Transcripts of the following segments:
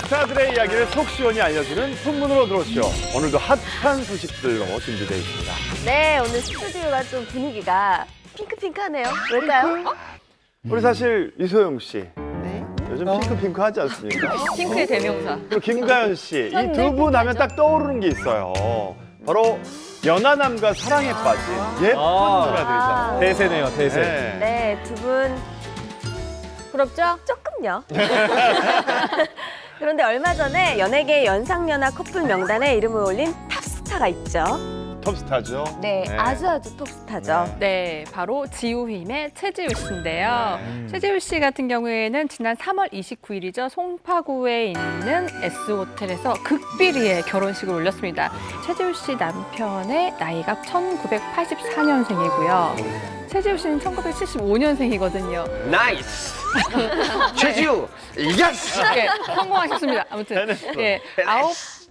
스타들의 이야기를 속 시원히 알려주는 풍문으로 들어오시오. 오늘도 핫한 소식들로 준비되어 있습니다. 네, 오늘 스튜디오가 좀 분위기가 핑크핑크하네요. 왜일까요? 우리 사실 이소영 씨 네. 요즘 핑크핑크 하지 않습니까? 핑크의 대명사. 그리고 김가연 씨 이 두 분 하면 딱 떠오르는 게 있어요. 바로 연하남과 사랑에 빠진 예쁜 누나들이잖아요. 대세네요, 대세. 네. 네, 두 분 부럽죠? 조금요. 그런데 얼마 전에 연예계 연상연하 커플 명단에 이름을 올린 탑스타가 있죠. 톱스타죠. 네, 네. 아주 톱스타죠. 네, 바로 지우힘의 최지우 씨인데요. 최지우 씨 같은 경우에는 지난 3월 29일이죠. 송파구에 있는 S호텔에서 극비리의 결혼식을 올렸습니다. 최지우 씨 남편의 나이가 1984년생이고요. 최지우 씨는 1975년생이거든요. 나이스! 최지우! 예스! 네, 성공하셨습니다. 아무튼 예,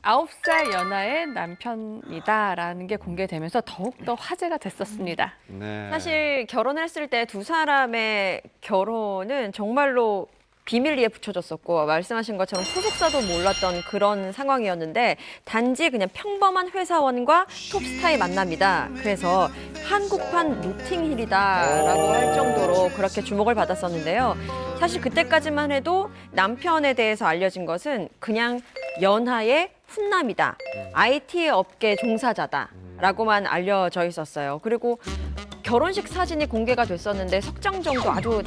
아홉 살 연하의 남편이다라는 게 공개되면서 더욱더 화제가 됐었습니다. 네. 사실 결혼했을 때 두 사람의 결혼은 정말로 비밀리에 붙여졌었고 말씀하신 것처럼 소속사도 몰랐던 그런 상황이었는데 단지 그냥 평범한 회사원과 톱스타의 만남이다. 그래서 한국판 노팅힐이다라고 할 정도로 그렇게 주목을 받았었는데요. 사실 그때까지만 해도 남편에 대해서 알려진 것은 그냥 연하의 훈남이다. IT 업계 종사자다라고만 알려져 있었어요. 그리고 결혼식 사진이 공개가 됐었는데 석 장 정도 아주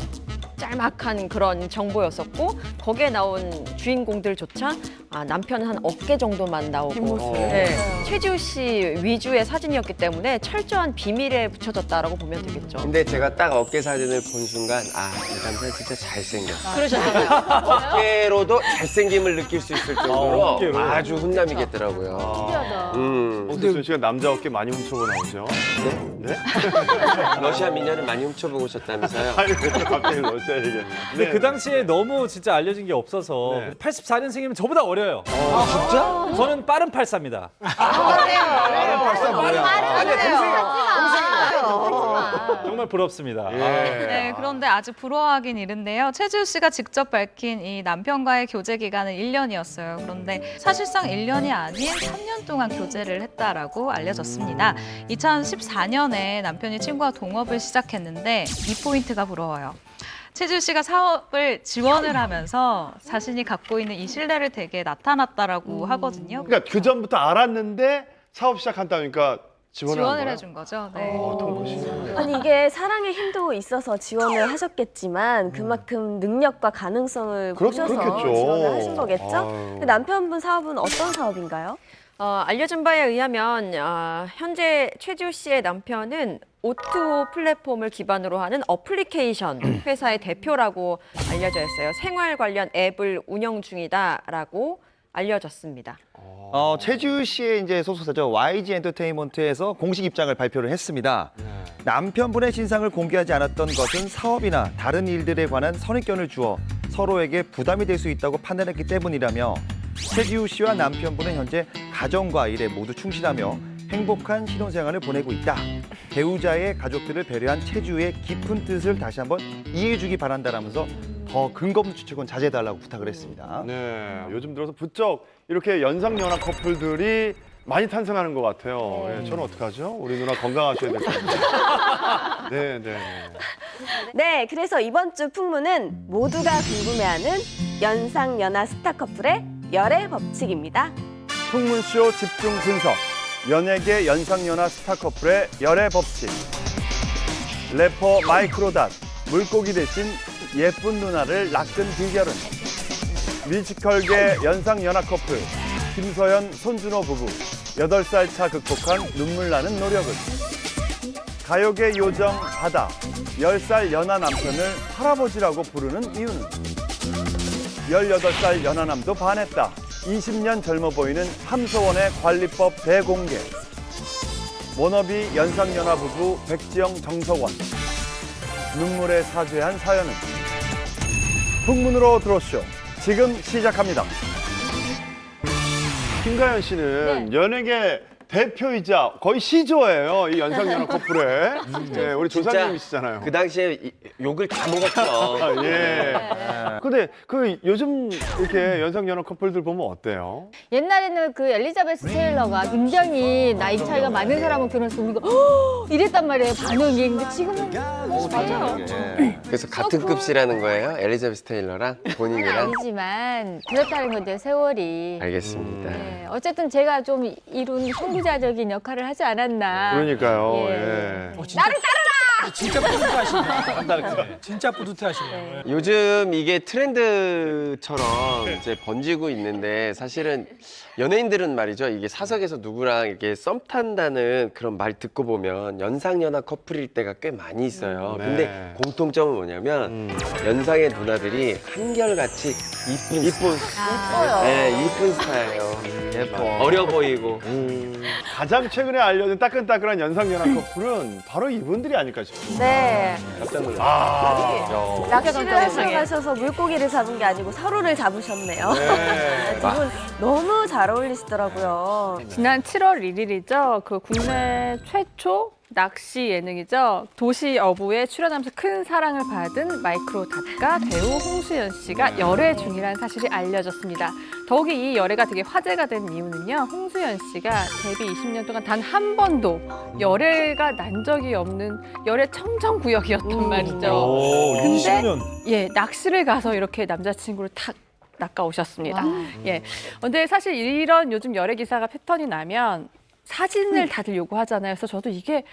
짤막한 그런 정보였었고 거기에 나온 주인공들조차 남편은 한 어깨 정도만 나오고 최지우 씨 위주의 사진이었기 때문에 철저한 비밀에 붙여졌다라고 보면 되겠죠. 근데 제가 딱 어깨 사진을 본 순간 이 남자 진짜 잘생겼어. 그러셨어요. 어깨로도 잘생김을 느낄 수 있을 정도로 어깨로. 아주 훈남이겠더라고요. 신기하다. 홍수순 씨가 남자 어깨 많이 훔쳐보고 나오죠? 네? 러시아 미녀를 많이 훔쳐보고 오셨다면서요? 아니, 왜 갑자기 러시아 얘기했는데. 근데 그 당시에 너무 진짜 알려진 게 없어서 네. 84년생이면 저보다 어려요. 진짜? 저는 빠른 84입니다. 정말 부럽습니다. 네, 그런데 아직 부러워하긴 이른데요. 최지우 씨가 직접 밝힌 이 남편과의 교제 기간은 1년이었어요. 그런데 사실상 1년이 아닌 3년 동안 교제를 했다라고 알려졌습니다. 2014년에 남편이 친구와 동업을 시작했는데 이 포인트가 부러워요. 최지우 씨가 사업을 지원을 하면서 자신이 갖고 있는 이 신뢰를 되게 나타났다라고 하거든요. 그러니까 그 전부터 알았는데 사업 시작한다니까 지원을 한 거야? 해준 거죠. 네. 아니 이게 사랑의 힘도 있어서 지원을 하셨겠지만 그만큼 능력과 가능성을 보셔서 그렇겠죠. 지원을 하신 거겠죠? 아유. 그 남편분 사업은 어떤 사업인가요? 알려진 바에 의하면 현재 최지우 씨의 남편은 O2O 플랫폼을 기반으로 하는 어플리케이션 회사의 대표라고 알려져 있어요. 생활 관련 앱을 운영 중이다라고 알려졌습니다. 최지우 씨의 이제 소속사죠. YG 엔터테인먼트에서 공식 입장을 발표를 했습니다. 남편분의 신상을 공개하지 않았던 것은 사업이나 다른 일들에 관한 선입견을 주어 서로에게 부담이 될 수 있다고 판단했기 때문이라며 최지우 씨와 남편분은 현재 가정과 일에 모두 충실하며 행복한 신혼생활을 보내고 있다. 배우자의 가족들을 배려한 최지우의 깊은 뜻을 다시 한번 이해해주기 바란다라면서 더 근거 없는 추측은 자제해달라고 부탁을 했습니다. 네, 요즘 들어서 부쩍 이렇게 연상연하 커플들이 많이 탄생하는 것 같아요. 네. 저는 어떡하죠? 우리 누나 건강하셔야 될 것 같아요. 네. 네, 그래서 이번 주 풍문은 모두가 궁금해하는 연상연하 스타 커플의 열애 법칙입니다. 풍문쇼 집중 분석. 연예계 연상연하 스타 커플의 열애 법칙. 래퍼 마이크로닷. 물고기 대신 예쁜 누나를 낚은 비결은? 뮤지컬계 연상연하 커플. 김서연, 손준호 부부. 8살 차 극복한 눈물 나는 노력은? 가요계 요정 바다. 10살 연하 남편을 할아버지라고 부르는 이유는? 18살 연하남도 반했다. 20년 젊어 보이는 함소원의 관리법 대공개. 워너비 연상연하 부부 백지영, 정석원. 눈물에 사죄한 사연은? 풍문으로 들어오시오. 지금 시작합니다. 김가연 씨는 연예계 대표이자 거의 시조예요. 이 연상연하 커플의. 네, 우리 진짜 조사님이시잖아요. 그 당시에 욕을 다 먹었죠. 아, 예. 근데 그 요즘 이렇게 연상연하 커플들 보면 어때요? 옛날에는 그 엘리자베스 테일러가 굉장히 나이 차이가 많은 사람은 결혼해서 우리가 "허!" 이랬단 말이에요, 반응이. 근데 지금은 맞아요. 그래서 같은 급이라는 거예요? 엘리자베스 테일러랑 그건 본인이랑? 아니지만 그렇다는 건데 세월이. 알겠습니다. 네, 어쨌든 제가 좀 이룬 선구자적인 역할을 하지 않았나. 그러니까요. 예. 예. 나를 따르라! 진짜 뿌듯해하시네요. 진짜 뿌듯해하시네요. 요즘 이게 트렌드처럼 이제 번지고 있는데 사실은 연예인들은 말이죠. 이게 사석에서 누구랑 이렇게 썸 탄다는 그런 말 듣고 보면 연상연하 커플일 때가 꽤 많이 있어요. 네. 근데 공통점은 뭐냐면 연상의 누나들이 한결같이 이쁜 네, 이쁜 스타예요. 예뻐. 어려 보이고. 가장 최근에 알려진 따끈따끈한 연상연하 커플은 바로 이분들이 아닐까 싶습니다. 네. 깜짝 놀랐어요. 아, 낚시를 하시러 가셔서 물고기를 잡은 게 아니고 사로를 잡으셨네요. 네. 두 분 너무 잘 어울리시더라고요. 지난 7월 1일이죠. 그 국내 최초 낚시 예능이죠. 도시 어부에 출연하면서 큰 사랑을 받은 마이크로 닷가 배우 홍수연 씨가 열애 중이라는 사실이 알려졌습니다. 더욱이 이 열애가 되게 화제가 된 이유는요. 홍수연 씨가 데뷔 20년 동안 단 한 번도 열애가 난 적이 없는 열애 청정구역이었단 말이죠. 오, 근데 20년. 예, 낚시를 가서 이렇게 남자친구를 탁 낚아오셨습니다. 예. 근데 사실 이런 요즘 열애 기사가 패턴이 나면 사진을 다들 요구하잖아요. 그래서 저도 이게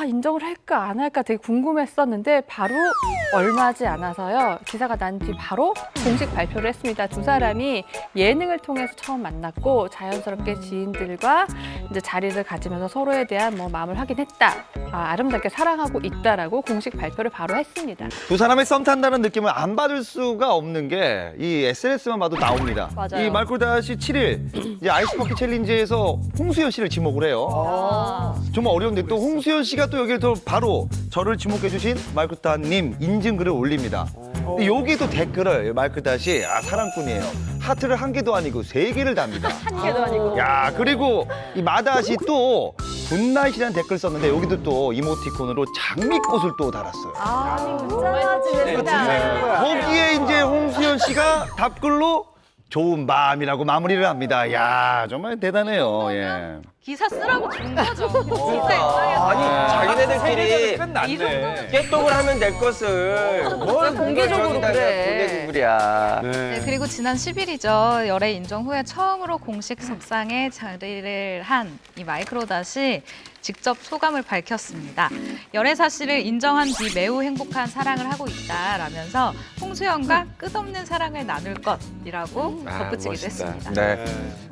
인정을 할까 안 할까 되게 궁금했었는데 바로 얼마지 않아서요. 기사가 난 뒤 바로 공식 발표를 했습니다. 두 사람이 예능을 통해서 처음 만났고 자연스럽게 지인들과 이제 자리를 가지면서 서로에 대한 뭐 마음을 확인했다. 아름답게 사랑하고 있다라고 공식 발표를 바로 했습니다. 두 사람의 썸 탄다는 느낌을 안 받을 수가 없는 게 이 SNS만 봐도 나옵니다. 맞아요. 이 마이크로다시 7일 이제 아이스버킷 챌린지에서 홍수연 씨를 지목을 해요. 정말 어려운데 또 홍수연 씨가 또 여기에 또 바로 저를 지목해 주신 마이크로다님 인증글을 올립니다. 근데 여기도 댓글을 마이크로다시 사랑꾼이에요. 하트를 한 개도 아니고 3개를 답니다. 한 개도 아니고. 야, 그리고 이 마다시 또 굿나잇이라는 댓글 썼는데 여기도 또 이모티콘으로 장미꽃을 또 달았어요. 진짜 지냈습니다. 거기에 이제 홍수연 씨가 답글로 좋은 밤이라고 마무리를 합니다. 야, 정말 대단해요. 예. 기사 쓰라고 준 거죠. 아니 자기네들끼리 끝났네. 깨똑을 하면 될 것을 뭘 공개적으로 그래. 보내구글이야. 네, 그리고 지난 10일이죠. 열애 인정 후에 처음으로 공식 석상에 자리를 한 이 마이크로닷이 직접 소감을 밝혔습니다. 열애 사실을 인정한 뒤 매우 행복한 사랑을 하고 있다라면서 홍수연과 끝없는 사랑을 나눌 것이라고 덧붙이기도 멋있다. 했습니다. 네.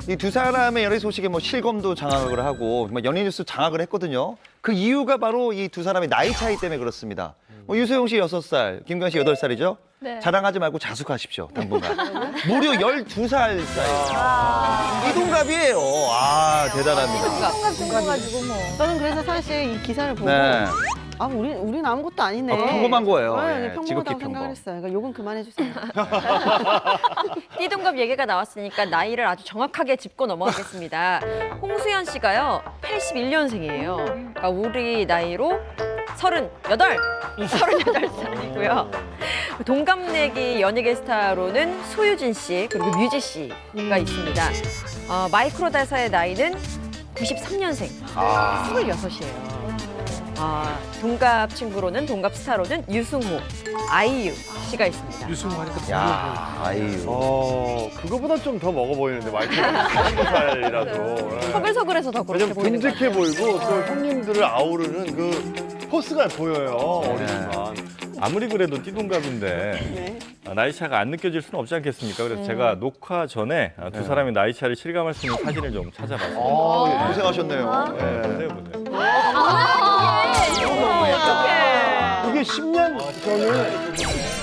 이 두 사람의 연애 소식에 뭐 실검도 장악을 하고 정말 연예뉴스 장악을 했거든요. 그 이유가 바로 이 두 사람의 나이 차이 때문에 그렇습니다. 뭐 유소영 씨 6살, 김관 씨 8살이죠? 네. 자랑하지 말고 자숙하십시오, 당분간. 무려 12살 차이. 이동갑이에요. 대단합니다. 저는 그래서 사실 이 기사를 보고 네. 우린 아무것도 아니네. 평범한 거예요. 네, 예, 평범하다고 지극히 생각을 평범. 했어요. 그러니까 욕은 그만해주세요. 띠동갑 얘기가 나왔으니까 나이를 아주 정확하게 짚고 넘어가겠습니다. 홍수연 씨가요, 81년생이에요. 그러니까 우리 나이로 38살이고요. 동갑내기 연예계 스타로는 소유진 씨, 그리고 뮤지 씨가 있습니다. 마이크로다사의 나이는 93년생, 26이에요. 동갑 친구로는, 동갑 스타로는 유승호, 아이유 씨가 있습니다. 유승호 하니까 야, 아이유. 그거보다 좀 더 먹어 보이는데 마이크가 1살이라도. 서글서글해서 더 그렇게 왜냐면 보이는 것 듬직해 같아요. 보이고 또 형님들을 아우르는 그 포스가 보여요. 어리지만. 아무리 그래도 띠동갑인데 나이 차가 안 느껴질 수는 없지 않겠습니까? 그래서 제가 녹화 전에 두 사람의 나이 차를 실감할 수 있는 사진을 좀 찾아봤습니다. 고생하셨네요. 네, 보세요, 보세요. 이게 10년 전에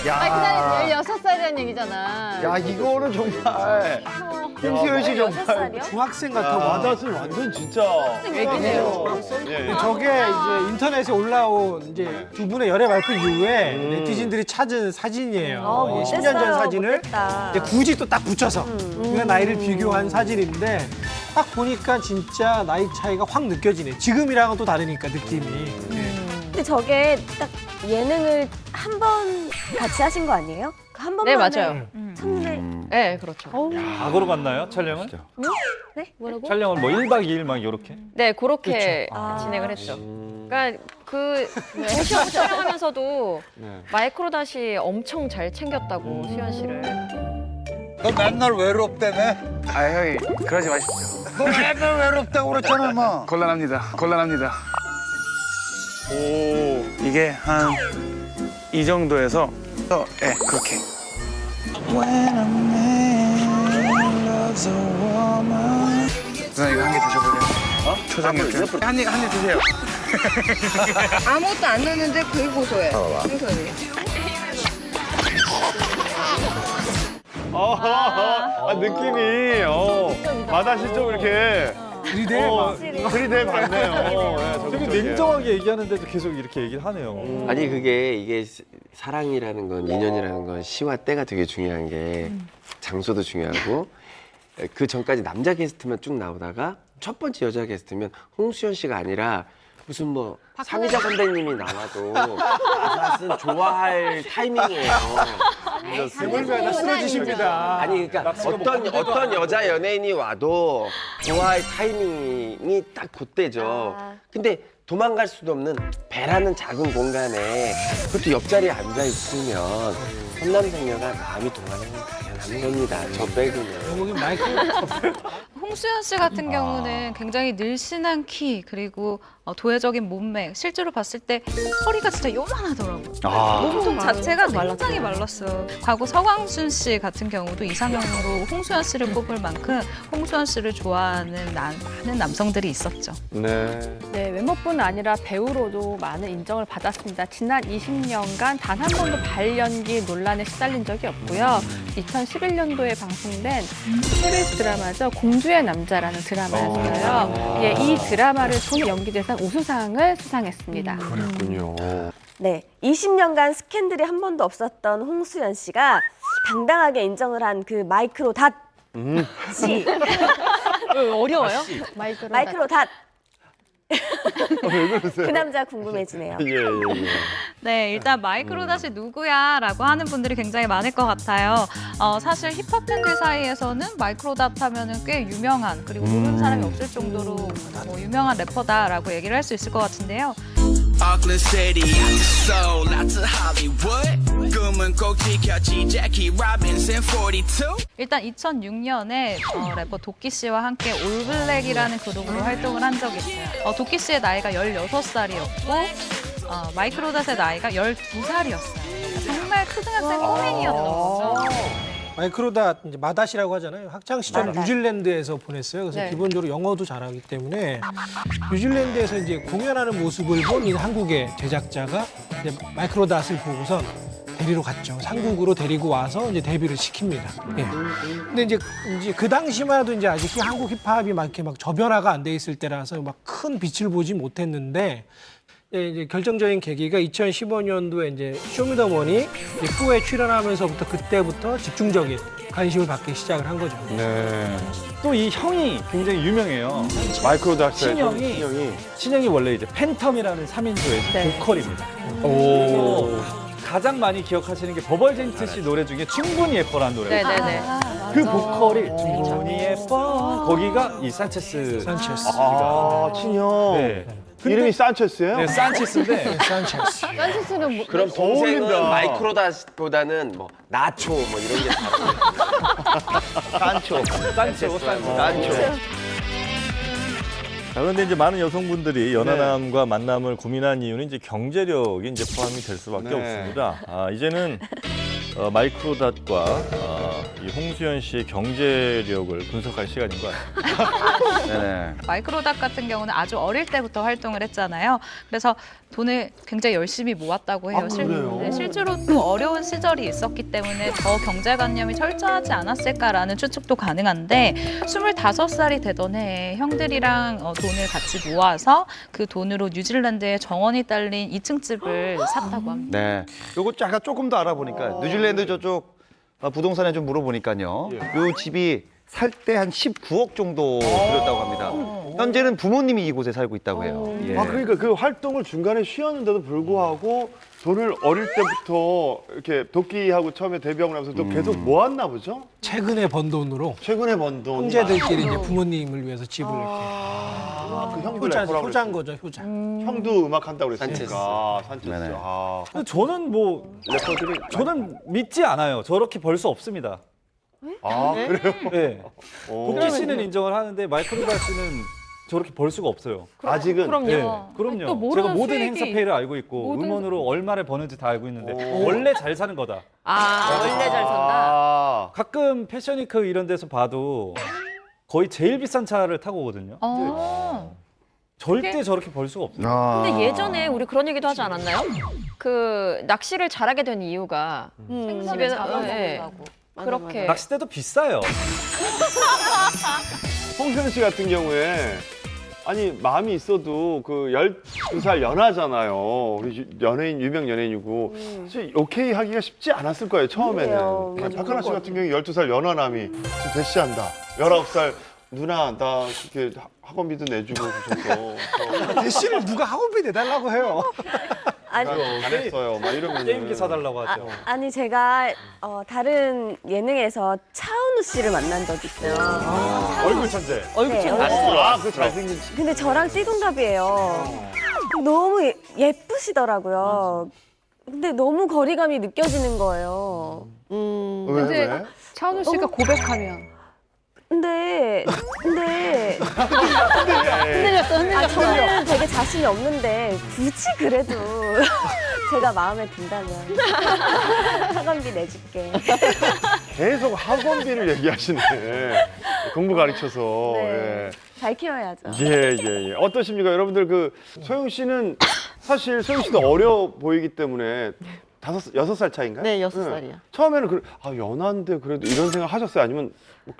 그날이 16살이라는 얘기잖아. 야 이거는 정말 홍수연 씨 정말 중학생 같아. 와닿을 완전 진짜 얘기네요. 저게 이제 인터넷에 올라온 이제 두 분의 열애 발표 이후에 네티즌들이 찾은 사진이에요. 10년 전 사진을 이제 굳이 또 딱 붙여서 그 나이를 비교한 사진인데 딱 보니까 진짜 나이 차이가 확 느껴지네. 지금이랑은 또 다르니까 느낌이. 근데 혹시 저게 딱 예능을 한 번 같이 하신 거 아니에요? 한 번만에 네, 맞아요. 첫눈에 네, 그렇죠. 과거로 갔나요, 촬영을? 네? 뭐라고? 촬영을 뭐 1박 2일 막 이렇게? 네, 그렇게 진행을 했죠. 그러니까 그 패션 촬영하면서도 마이크로닷이 엄청 잘 챙겼다고 수현 씨를. 너 맨날 외롭다며? 아 형이 그러지 마십시오. 너 맨날 외롭다고 그랬잖아 뭐. 곤란합니다. 오 이게 한 이 정도에서 예 그렇게. 누나 이거 한 개 드셔볼래요? 초장육 한입 드세요. 아무것도 안 넣었는데 되게 고소해. 생선이. 느낌이 마다시 좀 이렇게 들이대 봤네요. 되게 냉정하게 얘기하는데도 계속 이렇게 얘기를 하네요. 아니 이게 사랑이라는 건 인연이라는 건 시와 때가 되게 중요한 게 장소도 중요하고 그 전까지 남자 게스트만 쭉 나오다가 첫 번째 여자 게스트면 홍수연 씨가 아니라 무슨 뭐 상희자 선배님이 나와도 사실은 좋아할 타이밍이에요. 세물마다 쓰러지십니다. 아니 그러니까 어떤 여자 연예인이 와도 좋아할 타이밍이 딱 그때죠. 근데 도망갈 수도 없는 배라는 작은 공간에 그것도 옆자리에 앉아 있으면 선남생녀가 마음이 동하는 건 당연한 겁니다. 저 빼고는. 여기 마이크 홍수연 씨 같은 경우는 굉장히 늘씬한 키 그리고 도회적인 몸매 실제로 봤을 때 허리가 진짜 요만하더라고요. 몸통 자체가 굉장히 말랐어요. 과거 서광순 씨 같은 경우도 이상형으로 홍수연 씨를 꼽을 만큼 홍수연 씨를 좋아하는 많은 남성들이 있었죠. 네. 네, 외모뿐 아니라 배우로도 많은 인정을 받았습니다. 지난 20년간 단 한 번도 발연기 논란에 시달린 적이 없고요. 2011년도에 방송된 KBS 드라마죠. 공주의 남자라는 드라마였어요. 예, 이 드라마를 통해 연기대상 우수상을 수상했습니다. 그랬군요. 네, 20년간 스캔들이 한 번도 없었던 홍수연 씨가 당당하게 인정을 한 그 마이크로 닷 씨. 어려워요? 마이크로 닷. 왜 그러세요? 그 남자 궁금해지네요. 예. 네, 일단 마이크로닷이 누구야라고 하는 분들이 굉장히 많을 것 같아요. 사실 힙합 팬들 사이에서는 마이크로닷 하면은 꽤 유명한 그리고 모르는 사람이 없을 정도로 뭐 유명한 래퍼다라고 얘기를 할 수 있을 것 같은데요. Oakland City, Seoul, out to Hollywood. 꿈은 꼭 지켰지, Jackie Robinson 42. 일단 2006년에 래퍼 도끼 씨와 함께 올블랙이라는 그룹으로 활동을 한 적이 있어요. 도끼 씨의 나이가 16살이었고 마이크로닷의 나이가 12살이었어요. 정말 초등학생 꼬맹이였던 거죠. 마이크로닷 이제 마닷이라고 하잖아요. 학창 시절 뉴질랜드에서 보냈어요. 그래서 네. 기본적으로 영어도 잘하기 때문에 뉴질랜드에서 이제 공연하는 모습을 본 이 한국의 제작자가 이제 마이크로닷을 보고선 데리러 갔죠. 한국으로 데리고 와서 이제 데뷔를 시킵니다. 예. 근데 이제 그 당시만 해도 이제 아직 한국 힙합이 막 이렇게 막 저변화가 안 돼 있을 때라서 막 큰 빛을 보지 못했는데 이제 결정적인 계기가 2015년도에 이제 쇼미더머니 후에 출연하면서부터 그때부터 집중적인 관심을 받기 시작을 한 거죠. 네. 또 이 형이 굉장히 유명해요. 마이크로닷의 신영이 원래 이제 팬텀이라는 3인조의 네. 보컬입니다. 오. 가장 많이 기억하시는 게 버벌젠트 씨 노래 중에 충분히 예뻐라는 노래예요. 네네네. 그 보컬이 충분히 예뻐 거기가 이 산체스 산체스. 친형. 네. 이름이 산체스예요? 네, 산체스인데 산체스. 산체스는 뭐, 그럼 동생은 어울린다. 마이크로닷보다는 뭐 나초 뭐 이런 게 다른 산초. 그런데 이제 많은 여성분들이 연하남과 만남을 고민한 이유는 이제 경제력이 이제 포함이 될 수밖에 네. 없습니다. 이제는 마이크로닷과 이 홍수연 씨의 경제력을 분석할 시간인 것 같습니다. 네네. 마이크로닷 같은 경우는 아주 어릴 때부터 활동을 했잖아요. 그래서 돈을 굉장히 열심히 모았다고 해요. 그래요? 실제로 또 어려운 시절이 있었기 때문에 더 경제관념이 철저하지 않았을까라는 추측도 가능한데 25살이 되던 해에 형들이랑 돈을 같이 모아서 그 돈으로 뉴질랜드에 정원이 딸린 2층 집을 샀다고 합니다. 네. 요거 약간 조금 더 알아보니까 뉴질랜드 저쪽 부동산에 좀 물어보니까요. 요 집이 살 때 한 19억 정도 들였다고 합니다. 현재는 부모님이 이곳에 살고 있다고 해요. 예. 아 그러니까 그 활동을 중간에 쉬었는데도 불구하고 돈을 어릴 때부터 이렇게 도끼하고 처음에 데뷔하고 나면서 또 계속 모았나 보죠? 최근에 번 돈으로 최근에 번 돈. 형제들끼리 이제 부모님을 위해서 집을 이렇게 그 형도 효자, 래퍼라고 효자인 그랬어요. 거죠, 효자. 형도 음악 한다고 그랬으니까 산체스. 네네. 아, 근데 저는 뭐 래퍼들이 저는 믿지 않아요. 저렇게 벌 수 없습니다. 아 그래요? 네. 오. 도끼 씨는 인정을 하는데 마이클 리발 씨는 저렇게 벌 수가 없어요. 아직은 그럼요. 네, 또 그럼요. 모르는 제가 모든 수익이- 행사페이를 알고 있고 모든- 음원으로 얼마를 버는지 다 알고 있는데 오. 원래 잘 사는 거다. 원래 잘 산다. 아, 가끔 패션위크 이런 데서 봐도 거의 제일 비싼 차를 타고 오거든요. 절대 저렇게 벌 수가 없어요. 근데 예전에 우리 그런 얘기도 하지 않았나요? 그 낚시를 잘하게 된 이유가 집에서 그렇게 낚싯대도 비싸요. 홍현 씨 같은 경우에 아니 마음이 있어도 그 12살 연하잖아요. 우리 연예인 유명 연예인이고 사실 오케이 하기가 쉽지 않았을 거예요 처음에는. 그래요. 네, 박하나 씨 같은 경우에 12살 연하남이 지금 대시한다. 19살 누나 나 그렇게 학원비도 내주고 그러셔서 대신에 누가 학원비 내달라고 해요. 아니, 잘했어요. 막 이러면 게임기 사달라고 하죠. 아니 제가 다른 예능에서 차은우 씨를 만난 적이 있어요. 얼굴 천재. 네, 얼굴 아그 잘생긴 근데 저랑 띠동갑이에요. 너무 예쁘시더라고요. 근데 너무 거리감이 느껴지는 거예요. 왜? 차은우 씨가 고백하면 근데 흔들렸어, 흔들렸어. 저는 되게 자신이 없는데 굳이 그래도 제가 마음에 든다면 학원비 내줄게. 계속 학원비를 얘기하시네. 공부 가르쳐서. 네. 잘 키워야죠. 예. 어떠십니까? 여러분들 그 소영 씨는 사실 소영 씨도 어려 보이기 때문에 6살 차인가요? 네, 6살이요. 처음에는 연하인데 그래도 이런 생각 하셨어요? 아니면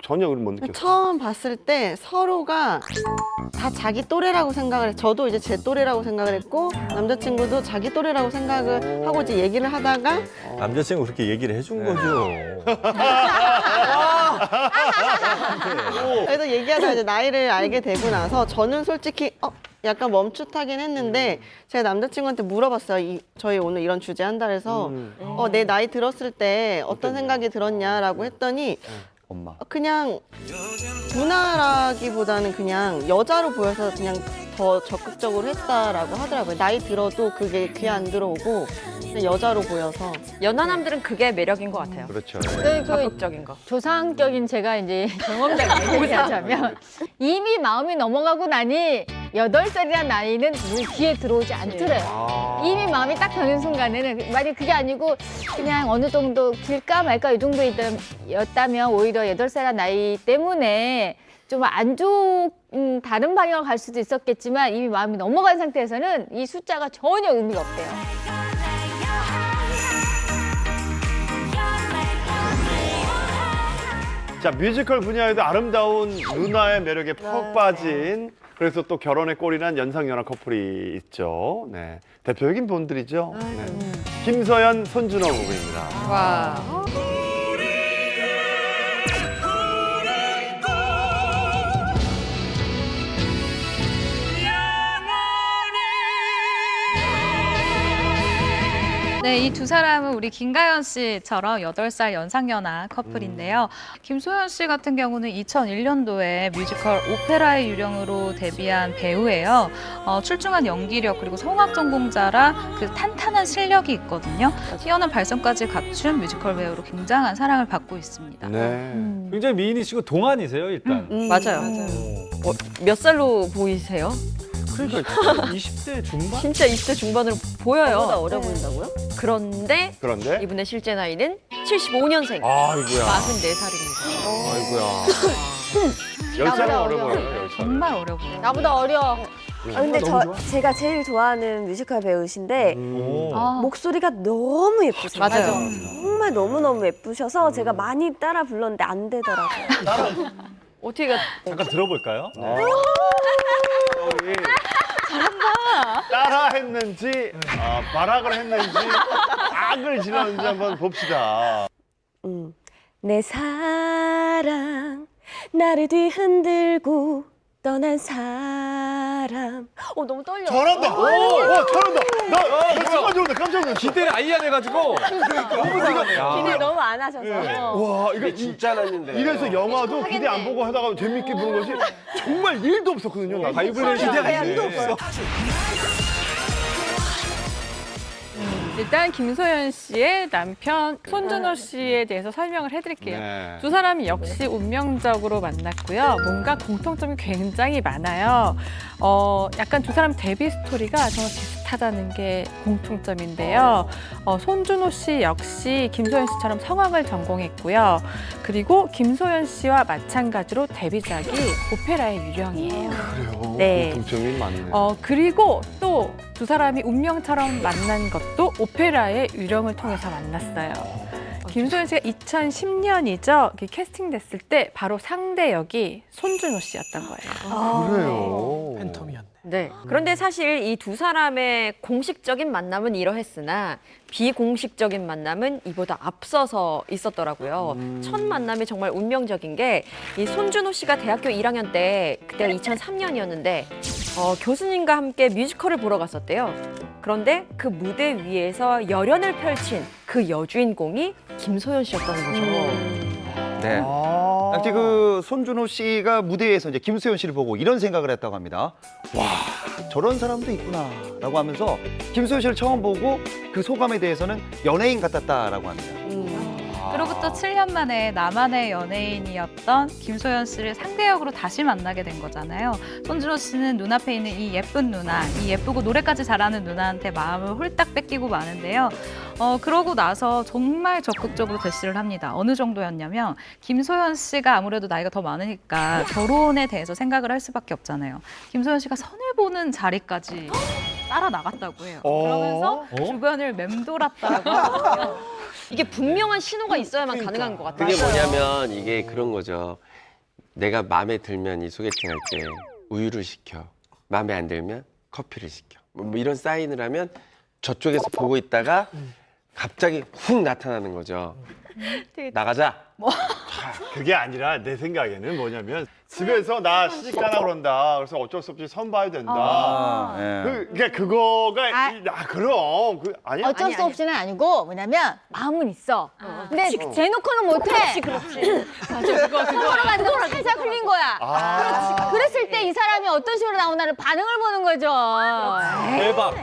전혀 그런 못 느꼈어요? 처음 봤을 때 서로가 다 자기 또래라고 생각을 해. 저도 이제 제 또래라고 생각을 했고 남자친구도 자기 또래라고 생각을 하고 이제 얘기를 하다가 남자친구 그렇게 얘기를 해준 거죠. 그래서 얘기하다가 이제 나이를 알게 되고 나서 저는 솔직히 약간 멈칫하긴 했는데 제가 남자친구한테 물어봤어요. 저희 오늘 이런 주제 한다 해서 내 나이 들었을 때 어떤 생각이 들었냐라고 했더니 엄마. 그냥 누나라기보다는 그냥 여자로 보여서 그냥 더 적극적으로 했다라고 하더라고요. 나이 들어도 그게 귀에 안 들어오고 그냥 여자로 보여서. 연하남들은 그게 매력인 것 같아요. 그렇죠. 네, 적극적인 거. 조상적인 제가 이제 경험담을 얘기하자면 이미 마음이 넘어가고 나니 8살이라는 나이는 물 귀에 들어오지 않더래요. 이미 마음이 딱 드는 순간에는 만약 그게 아니고 그냥 어느 정도 길까 말까 이 정도였다면 오히려 8살이라는 나이 때문에 좀 안 좋은 다른 방향으로 갈 수도 있었겠지만 이미 마음이 넘어간 상태에서는 이 숫자가 전혀 의미가 없대요. 자, 뮤지컬 분야에도 아름다운 누나의 매력에 푹 빠진 그래서 또 결혼에 꼴이난 연상연하 커플이 있죠. 네. 대표적인 분들이죠. 네. 김서연, 손준호 부부입니다. 와. 네, 이 두 사람은 우리 김가연 씨처럼 8살 연상연하 커플인데요. 김소연 씨 같은 경우는 2001년도에 뮤지컬 오페라의 유령으로 데뷔한 배우예요. 출중한 연기력 그리고 성악 전공자라 그 탄탄한 실력이 있거든요. 뛰어난 발성까지 갖춘 뮤지컬 배우로 굉장한 사랑을 받고 있습니다. 네. 굉장히 미인이시고 동안이세요 일단. 맞아요. 몇 살로 보이세요? 그러니까 20대 중반? 진짜 20대 중반으로 보여요. 저보다 어려 보인다고요? 그런데 이분의 실제 나이는 75년생. 아이고야. 44살입니다. 아이고야. 10살은 어려 보여요. 정말 어려 보여요. 나보다 어려. 근데 제가 제일 좋아하는 뮤지컬 배우신데 목소리가 너무 예쁘세요. 맞아요. 정말 너무너무 예쁘셔서 제가 많이 따라 불렀는데 안 되더라고요. 어떻게 잠깐 들어볼까요? 따라 했는지 발악을 했는지 악을 지렀는지 한번 봅시다. 내 사랑 나를 뒤흔들고 떠난 사람. 너무 떨려. 잘한다. 와, 잘한다. 나 순간적으로 깜짝 놀랐어. 기대를 아예 안 해가지고. 너무 잘하네. 기대 너무 안 하셔서. 와, 이거 진짜 났는데. 이래서 영화도 기대 안 보고 하다가 재밌게 보는 거지. 정말 1도 없었거든요. 나 바이블의 기대가 1도 없어. 일단 김소연 씨의 남편 손준호 씨에 대해서 설명을 해드릴게요. 네. 두 사람이 역시 운명적으로 만났고요. 뭔가 공통점이 굉장히 많아요. 약간 두 사람 데뷔 스토리가 정말 비슷하다는 게 공통점인데요. 손준호 씨 역시 김소연 씨처럼 성악을 전공했고요. 그리고 김소연 씨와 마찬가지로 데뷔작이 오페라의 유령이에요. 그래요. 네. 공통점이 많네. 그리고 또 두 사람이 운명처럼 만난 것도 오페라의 유령을 통해서 만났어요. 김소연 씨가 2010년이죠. 캐스팅됐을 때 바로 상대 역이 손준호 씨였던 거예요. 그래요. 팬텀이었네. 네. 그런데 사실 이 두 사람의 공식적인 만남은 이러했으나 비공식적인 만남은 이보다 앞서서 있었더라고요. 첫 만남이 정말 운명적인 게 이 손준호 씨가 대학교 1학년 때 그때가 2003년이었는데 교수님과 함께 뮤지컬을 보러 갔었대요. 그런데 그 무대 위에서 열연을 펼친 그 여주인공이 김소연 씨였다는 거죠. 네. 당시 그 손준호 씨가 무대에서 이제 김소연 씨를 보고 이런 생각을 했다고 합니다. 와, 저런 사람도 있구나라고 하면서 김소연 씨를 처음 보고 그 소감에 대해서는 연예인 같았다라고 합니다. 그로부터 7년 만에 나만의 연예인이었던 김소연 씨를 상대역으로 다시 만나게 된 거잖아요. 손준호 씨는 눈앞에 있는 이 예쁜 누나, 이 예쁘고 노래까지 잘하는 누나한테 마음을 홀딱 뺏기고 마는데요. 그러고 나서 정말 적극적으로 대시를 합니다. 어느 정도였냐면 김소연 씨가 아무래도 나이가 더 많으니까 결혼에 대해서 생각을 할 수밖에 없잖아요. 김소연 씨가 선을 보는 자리까지 따라 나갔다고 해요. 그러면서 주변을 맴돌았다고 하거든요. 이게 분명한 신호가 있어야만 가능한 것 같아요. 그게 뭐냐면 이게 그런 거죠. 내가 마음에 들면 이 소개팅 할 때 우유를 시켜. 마음에 안 들면 커피를 시켜. 뭐 이런 사인을 하면 저쪽에서 보고 있다가 갑자기 훅 나타나는 거죠. 나가자. 그게 아니라 내 생각에는 뭐냐면 집에서 나 시집 가라 그런다. 그래서 어쩔 수 없이 선 봐야 된다. 그러니까 그거가 그럼 아니야? 어쩔 수 없이는 아니고 뭐냐면 마음은 있어. 근데 대놓고는 못해. 그렇지. 맞아, 그거를 만들고 살짝 흘린 거야. 그렇지. 그랬을 때 이 사람이 어떤 식으로 나오나를 반응을 보는 거죠. 대박.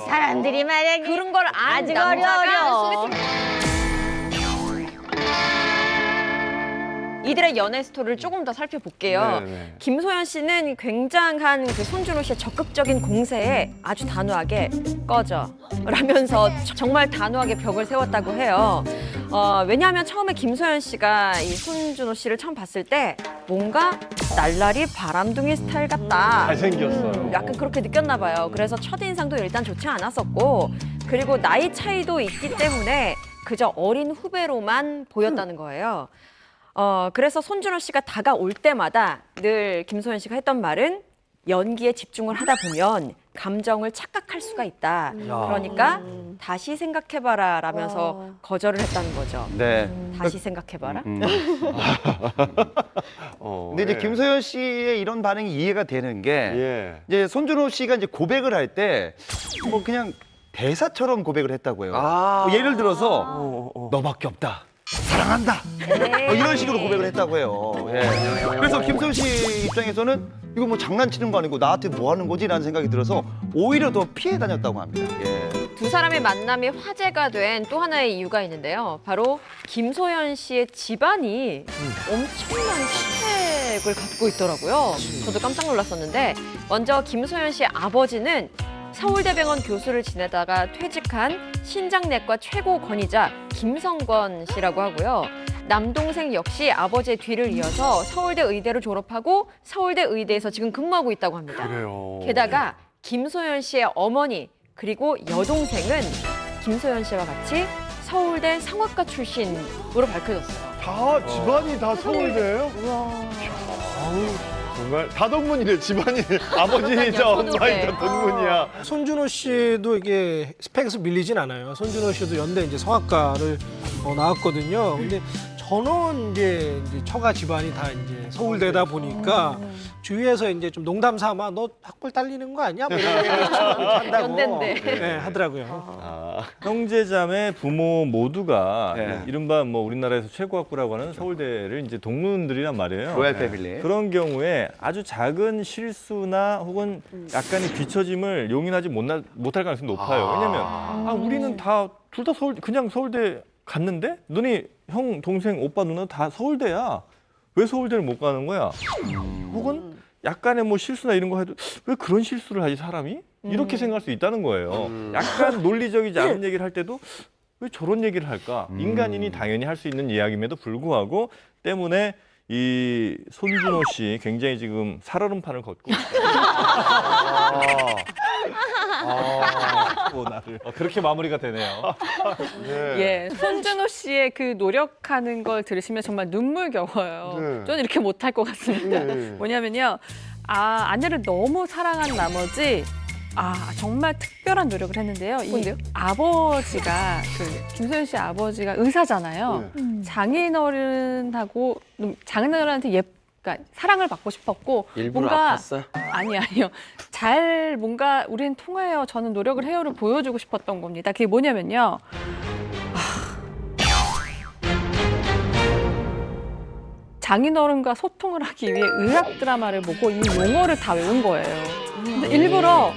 사람들이 만약에 그런 걸 아직 남자가 어려워. 이들의 연애 스토리를 조금 더 살펴볼게요. 네네. 김소연 씨는 굉장한 그 손준호 씨의 적극적인 공세에 아주 단호하게 꺼져 라면서 정말 단호하게 벽을 세웠다고 해요. 왜냐하면 처음에 김소연 씨가 이 손준호 씨를 처음 봤을 때 뭔가 날라리 바람둥이 스타일 같다. 잘생겼어요. 약간 그렇게 느꼈나 봐요. 그래서 첫인상도 일단 좋지 않았었고 그리고 나이 차이도 있기 때문에 그저 어린 후배로만 보였다는 거예요. 그래서 손준호 씨가 다가올 때마다 늘 김소연 씨가 했던 말은 연기에 집중을 하다 보면 감정을 착각할 수가 있다. 그러니까 다시 생각해봐라 라면서 거절을 했다는 거죠. 네. 다시 생각해봐라. 근데 이제 김소연 씨의 이런 반응이 이해가 되는 게 이제 손준호 씨가 이제 고백을 할 때 뭐 그냥 대사처럼 고백을 했다고 해요. 뭐 예를 들어서 너밖에 없다. 사랑한다. 뭐 이런 식으로 고백을 했다고 해요. 그래서 김소연 씨 입장에서는 이거 뭐 장난치는 거 아니고 나한테 뭐 하는 거지? 라는 생각이 들어서 오히려 더 피해 다녔다고 합니다. 두 사람의 만남이 화제가 된 또 하나의 이유가 있는데요. 바로 김소연 씨의 집안이 엄청난 스펙을 갖고 있더라고요. 저도 깜짝 놀랐었는데 먼저 김소연 씨의 아버지는 서울대병원 교수를 지내다가 퇴직한 신장내과 최고 권위자 김성권 씨라고 하고요. 남동생 역시 아버지의 뒤를 이어서 서울대 의대를 졸업하고 서울대 의대에서 지금 근무하고 있다고 합니다. 그래요. 게다가 김소연 씨의 어머니 그리고 여동생은 김소연 씨와 같이 서울대 성악과 출신으로 밝혀졌어요. 다 집안이 다 서울대예요? 정말 다동문이래 집안이 아버지이자 엄마이자 동문이야. 손준호 씨도 이게 스펙에서 밀리진 않아요. 손준호 씨도 연대 이제 성악과를 나왔거든요. 근데 전원 이제 처가 집안이 다 이제 서울대다 보니까 주위에서 이제 좀 농담 삼아 너 학벌 딸리는 거 아니야? 뭐 이런 얘기를 한다고 연대인데. 네, 하더라고요. 형제자매 부모 모두가 네. 이른바 뭐 우리나라에서 최고학부라고 하는 서울대를 이제 동문들이란 말이에요. 로얄 패밀리. 그런 경우에 아주 작은 실수나 혹은 약간의 뒤처짐을 용인하지 못할 가능성이 높아요. 왜냐면 우리는 다 둘 다 그냥 서울대 갔는데 너네 형, 동생, 오빠, 누나 다 서울대야. 왜 서울대를 못 가는 거야? 혹은 약간의 뭐 실수나 이런 거 해도 왜 그런 실수를 하지 사람이? 이렇게 생각할 수 있다는 거예요. 약간 논리적이지 않은 얘기를 할 때도 왜 저런 얘기를 할까? 인간인이 당연히 할 수 있는 이야기임에도 불구하고 때문에 이 손준호 씨 굉장히 지금 살얼음판을 걷고 나를 그렇게 마무리가 되네요. 예, 손준호 씨의 그 노력하는 걸 들으시면 정말 눈물겨워요. 네. 저는 이렇게 못할 것 같습니다. 네. 뭐냐면요, 아내를 너무 사랑한 나머지 정말 특별한 노력을 했는데요. 이 아버지가 김소연 씨 아버지가 의사잖아요. 장인어른하고 장인어른한테 그러니까 사랑을 받고 싶었고 일부러 뭔가 아팠어요? 아니요. 잘 뭔가 우리는 통해요. 저는 노력을 해요를 보여주고 싶었던 겁니다. 그게 뭐냐면요. 장인어른과 소통을 하기 위해 의학 드라마를 보고 이 용어를 다 외운 거예요. 근데 일부러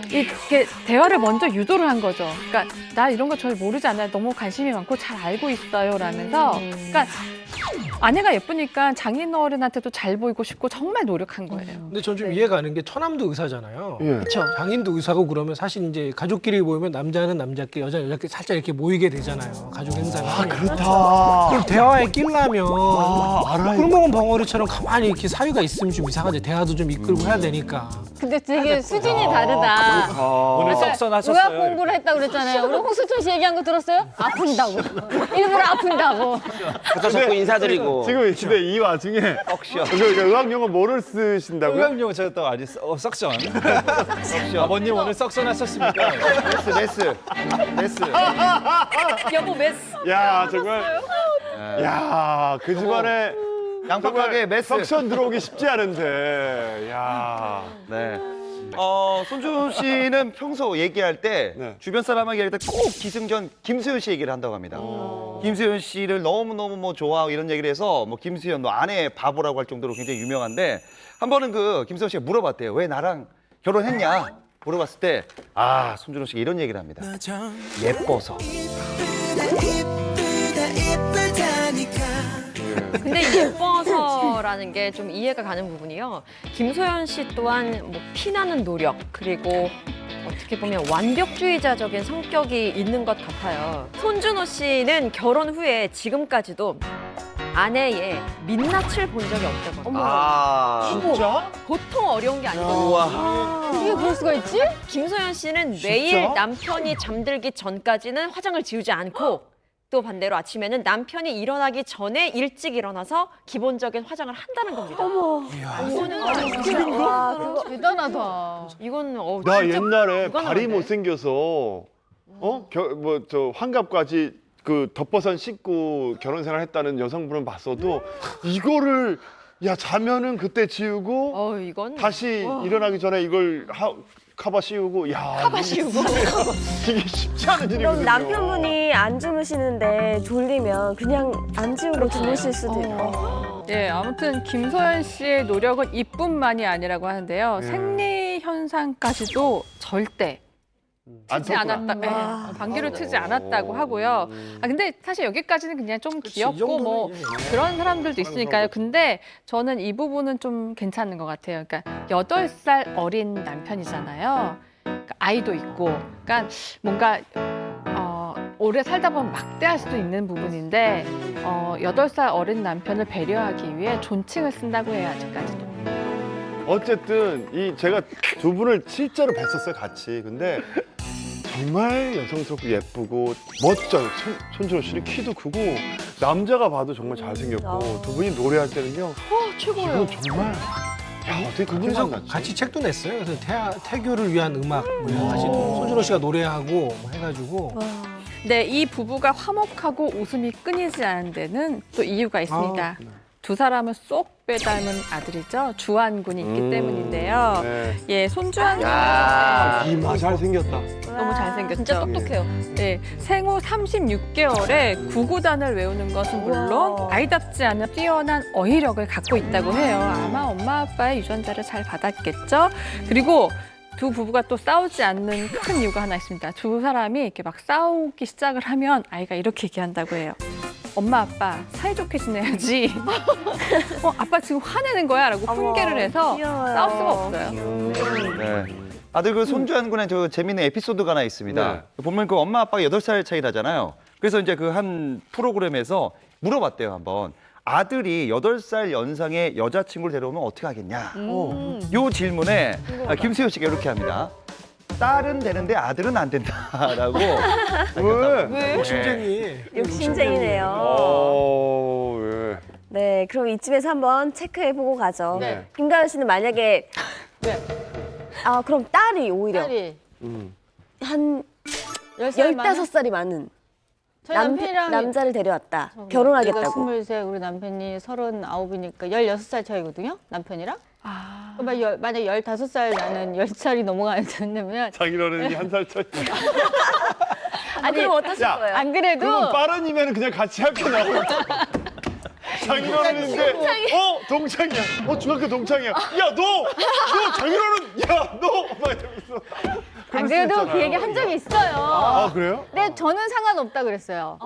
이렇게 대화를 먼저 유도를 한 거죠. 그러니까 나 이런 거 잘 모르지 않아요. 너무 관심이 많고 잘 알고 있어요. 라면서 그러니까 아내가 예쁘니까 장인어른한테도 잘 보이고 싶고 정말 노력한 거예요. 근데 전 좀 이해가 가는 게 처남도 의사잖아요. 예. 그렇죠. 장인도 의사고 그러면 사실 이제 가족끼리 모이면 남자는 남자끼리, 여자는 여자끼리 살짝 이렇게 모이게 되잖아요. 가족 행사를. 그렇다. 그럼 대화에 끼려면 꿀먹은 벙어리처럼 가만히 이렇게 사유가 있으면 좀 이상하지. 대화도 좀 이끌고 해야 되니까. 근데 되게 수준이 다르다. 오늘 의학 썩선하셨어요. 공부를 했다고 그랬잖아요. 우리 홍수철 씨 얘기한 거 들었어요? 아픈다고. 일부러 아픈다고. 또 자꾸 인사드리고. 지금 근데 이 와중에 의학 용어 뭐를 쓰신다고요? 의학용어 제가 또 아직 썩선. 아버님 오늘 썩선하셨습니까? 메스. 여보 메스. 야 정말 야 그 집안에 양파가게 메스. 석션 들어오기 쉽지 않은데 야 네. 손준호 씨는 평소 얘기할 때 네. 주변 사람에게 얘기할 때 꼭 기승전 김수현 씨 얘기를 한다고 합니다. 김수현 씨를 너무너무 뭐 좋아하고 이런 얘기를 해서 뭐 김수현 너 아내 바보라고 할 정도로 굉장히 유명한데 한 번은 그 김수현 씨가 물어봤대요. 왜 나랑 결혼했냐? 물어봤을 때 손준호 씨가 이런 얘기를 합니다. 예뻐서. 근데 예뻐서라는 게 좀 이해가 가는 부분이요. 김소연 씨 또한 뭐 피나는 노력 그리고 어떻게 보면 완벽주의자적인 성격이 있는 것 같아요. 손준호 씨는 결혼 후에 지금까지도 아내의 민낯을 본 적이 없다고 합니다. 진짜? 보통 어려운 게 아니거든요. 어떻게 그럴 수가 있지? 김소연 씨는 매일 남편이 잠들기 전까지는 화장을 지우지 않고 또 반대로 아침에는 남편이 일어나기 전에 일찍 일어나서 기본적인 화장을 한다는 겁니다. 이거는 대단하다. 이건 나 진짜 옛날에 불가능한데? 발이 못생겨서 환갑까지 그 덮버선 씻고 결혼 생활 했다는 여성분은 봤어도 이거를 자면은 그때 지우고 이건 다시 일어나기 전에 이걸 카바 씌우고 카바 씌우고 이게 쉽지 않은 일이거든요. 그럼 남편분이 안 주무시는데 졸리면 그냥 안 지우고 주무실 수도 있고. 네, 아무튼 김소연 씨의 노력은 이뿐만이 아니라고 하는데요. 생리 현상까지도 절대 트지 않았다. 방귀를 트지 않았다고 하고요. 근데 사실 여기까지는 그냥 좀 귀엽고 뭐 그런 사람들도 있으니까요. 근데 저는 이 부분은 좀 괜찮은 것 같아요. 그러니까 8살 어린 남편이잖아요. 그러니까 아이도 있고, 그러니까 뭔가 오래 살다 보면 막대할 수도 있는 부분인데 8살 어린 남편을 배려하기 위해 존칭을 쓴다고 해요. 아직까지도. 어쨌든 제가 두 분을 실제로 뵀었어요, 같이. 근데 정말 여성스럽고 예쁘고 멋져요. 손준호 씨는 키도 크고 남자가 봐도 정말 잘생겼고 두 분이 노래할 때는요. 최고예요. 지금 정말 어떻게 그분 그래서 만났지? 같이 책도 냈어요. 그래서 태교를 위한 음악 같이 손준호 씨가 노래하고 뭐 해가지고 네, 이 부부가 화목하고 웃음이 끊이지 않은 데는 또 이유가 있습니다. 두 사람은 쏙 빼닮은 아들이죠. 주한군이 있기 때문인데요. 네. 예, 손주한 이마 잘생겼다. 너무 잘생겼죠. 진짜 똑똑해요. 네, 생후 36개월에 구구단을 외우는 것은 물론 아이답지 않은 뛰어난 어휘력을 갖고 있다고 해요. 아마 엄마 아빠의 유전자를 잘 받았겠죠. 그리고 두 부부가 또 싸우지 않는 큰 이유가 하나 있습니다. 두 사람이 이렇게 막 싸우기 시작을 하면 아이가 이렇게 얘기한다고 해요. 엄마 아빠 사이좋게 지내야지. 아빠 지금 화내는 거야? 라고 훈계를 해서 귀여워요. 싸울 수가 없어요. 네. 아들 그 손주한 군의 저 재밌는 에피소드가 하나 있습니다. 보면 그 엄마 아빠가 8살 차이 나잖아요. 그래서 이제 그 한 프로그램에서 물어봤대요, 한번. 아들이 8살 연상의 여자친구를 데려오면 어떻게 하겠냐. 요 질문에 김수효 씨가 이렇게 합니다. 딸은 되는데 아들은 안 된다라고. 왜? 욕심쟁이. 욕심쟁이네요. 예. 네, 그럼 이쯤에서 한번 체크해보고 가죠. 네. 김가연 씨는 만약에 네. 그럼 딸이 오히려 딸이 한 10살 많은 15살이 많은 저희 남편이랑 남자를 데려왔다. 내가 결혼하겠다고. 23, 우리 남편이 39이니까 16살 차이거든요. 남편이랑. 만약 15살 나는 10살이 넘어가면 장인어른이 한 살 차이. 아니, 그럼 어떠실 야, 거예요? 안 그래도 그럼 빠른이면 그냥 같이 학교 나오자. 장인어른인데 동창이야. 중학교 동창이야. 야, 너 장인어른. 야, 너 막 이러면서. 안 그래도 그 얘기 한 적이 있어요. 아, 그래요? 근데 저는 상관없다 그랬어요.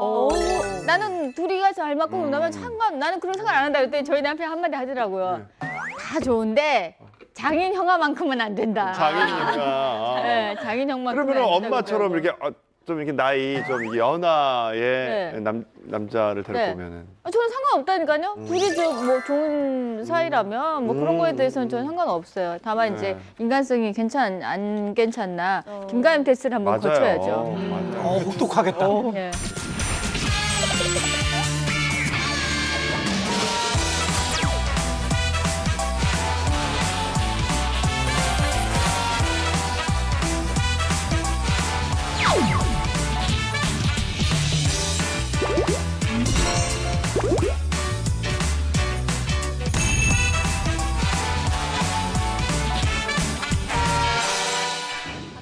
나는 둘이가 잘 맞고 논다면 나는 그런 상관 안 한다 그랬더니 저희 남편 한마디 하더라고요. 다 좋은데 장인 형아만큼은 안 된다. 장인이니까. 네, 장인 형만큼은 그러면 안 된다 엄마처럼 그러더라고요. 이렇게 좀 이렇게 나이 좀 데려오면은 네. 남자를 데려오면은 저는 상관없다니까요. 둘이 뭐 좋은 사이라면 뭐 그런 거에 대해서는 저는 상관없어요. 다만 이제 인간성이 안 괜찮나 김가연 테스트를 한번 거쳐야죠. 맞아요. 혹독하겠다. 예.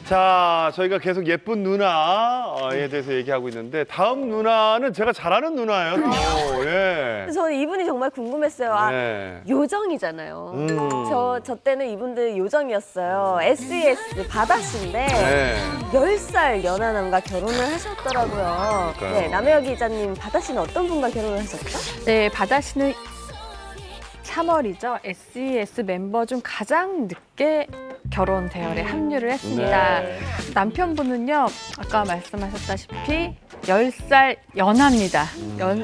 자, 저희가 계속 예쁜 누나에 대해서 얘기하고 있는데 다음 누나는 제가 잘 아는 누나예요. 또. 예. 저는 이분이 정말 궁금했어요. 네. 요정이잖아요. 저 때는 이분들 요정이었어요. SES 바다 씨인데 네. 10살 연하남과 결혼을 하셨더라고요. 그러니까요. 네, 남혜여 기자님, 바다 씨는 어떤 분과 결혼을 하셨죠? 네, 바다 씨는 3월이죠. SES 멤버 중 가장 늦게 결혼 대열에 합류를 했습니다. 네. 남편분은요, 아까 말씀하셨다시피 10살 연하입니다.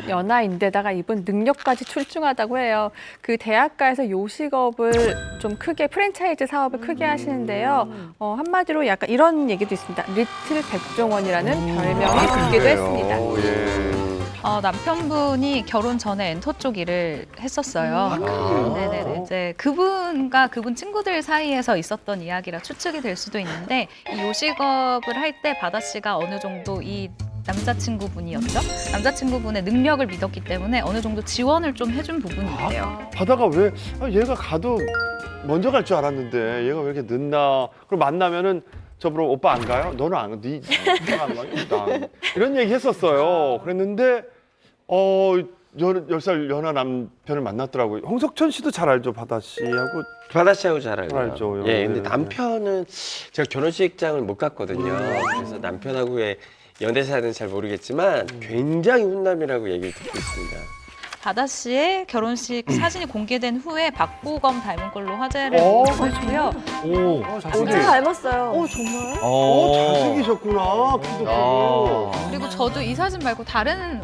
연하인데다가 이분 능력까지 출중하다고 해요. 그 대학가에서 요식업을 좀 크게 프랜차이즈 사업을 크게 하시는데요. 한마디로 약간 이런 얘기도 있습니다. 리틀 백종원이라는 별명이 붙기도 했습니다. 남편분이 결혼 전에 엔터 쪽 일을 했었어요. 네네네. 이제 그분과 그분 친구들 사이에서 있었던 이야기라 추측이 될 수도 있는데 이 요식업을 할 때 바다 씨가 어느 정도 이 남자친구분이었죠. 남자친구분의 능력을 믿었기 때문에 어느 정도 지원을 좀 해준 부분이 있대요. 바다가 왜 얘가 가도 먼저 갈 줄 알았는데 얘가 왜 이렇게 늦나? 그럼 만나면은 저보러 오빠 안 가요? 너는 안 가? 네가 안 가? 이런 얘기 했었어요. 그랬는데 10살 연하 남편을 만났더라고요. 홍석천 씨도 잘 알죠, 바다 씨하고. 바다 씨하고 잘 알죠. 알죠. 예, 근데 남편은 제가 결혼식장을 못 갔거든요. 그래서 남편하고의 연애사는 잘 모르겠지만 굉장히 훈남이라고 얘기를 듣고 있습니다. 바다 씨의 결혼식 사진이 공개된 후에 박보검 닮은 걸로 화제를 오, 모으고 있고요. 진짜 닮았어요. 정말? 잘생기셨구나. 키도 크고. 그리고 저도 이 사진 말고 다른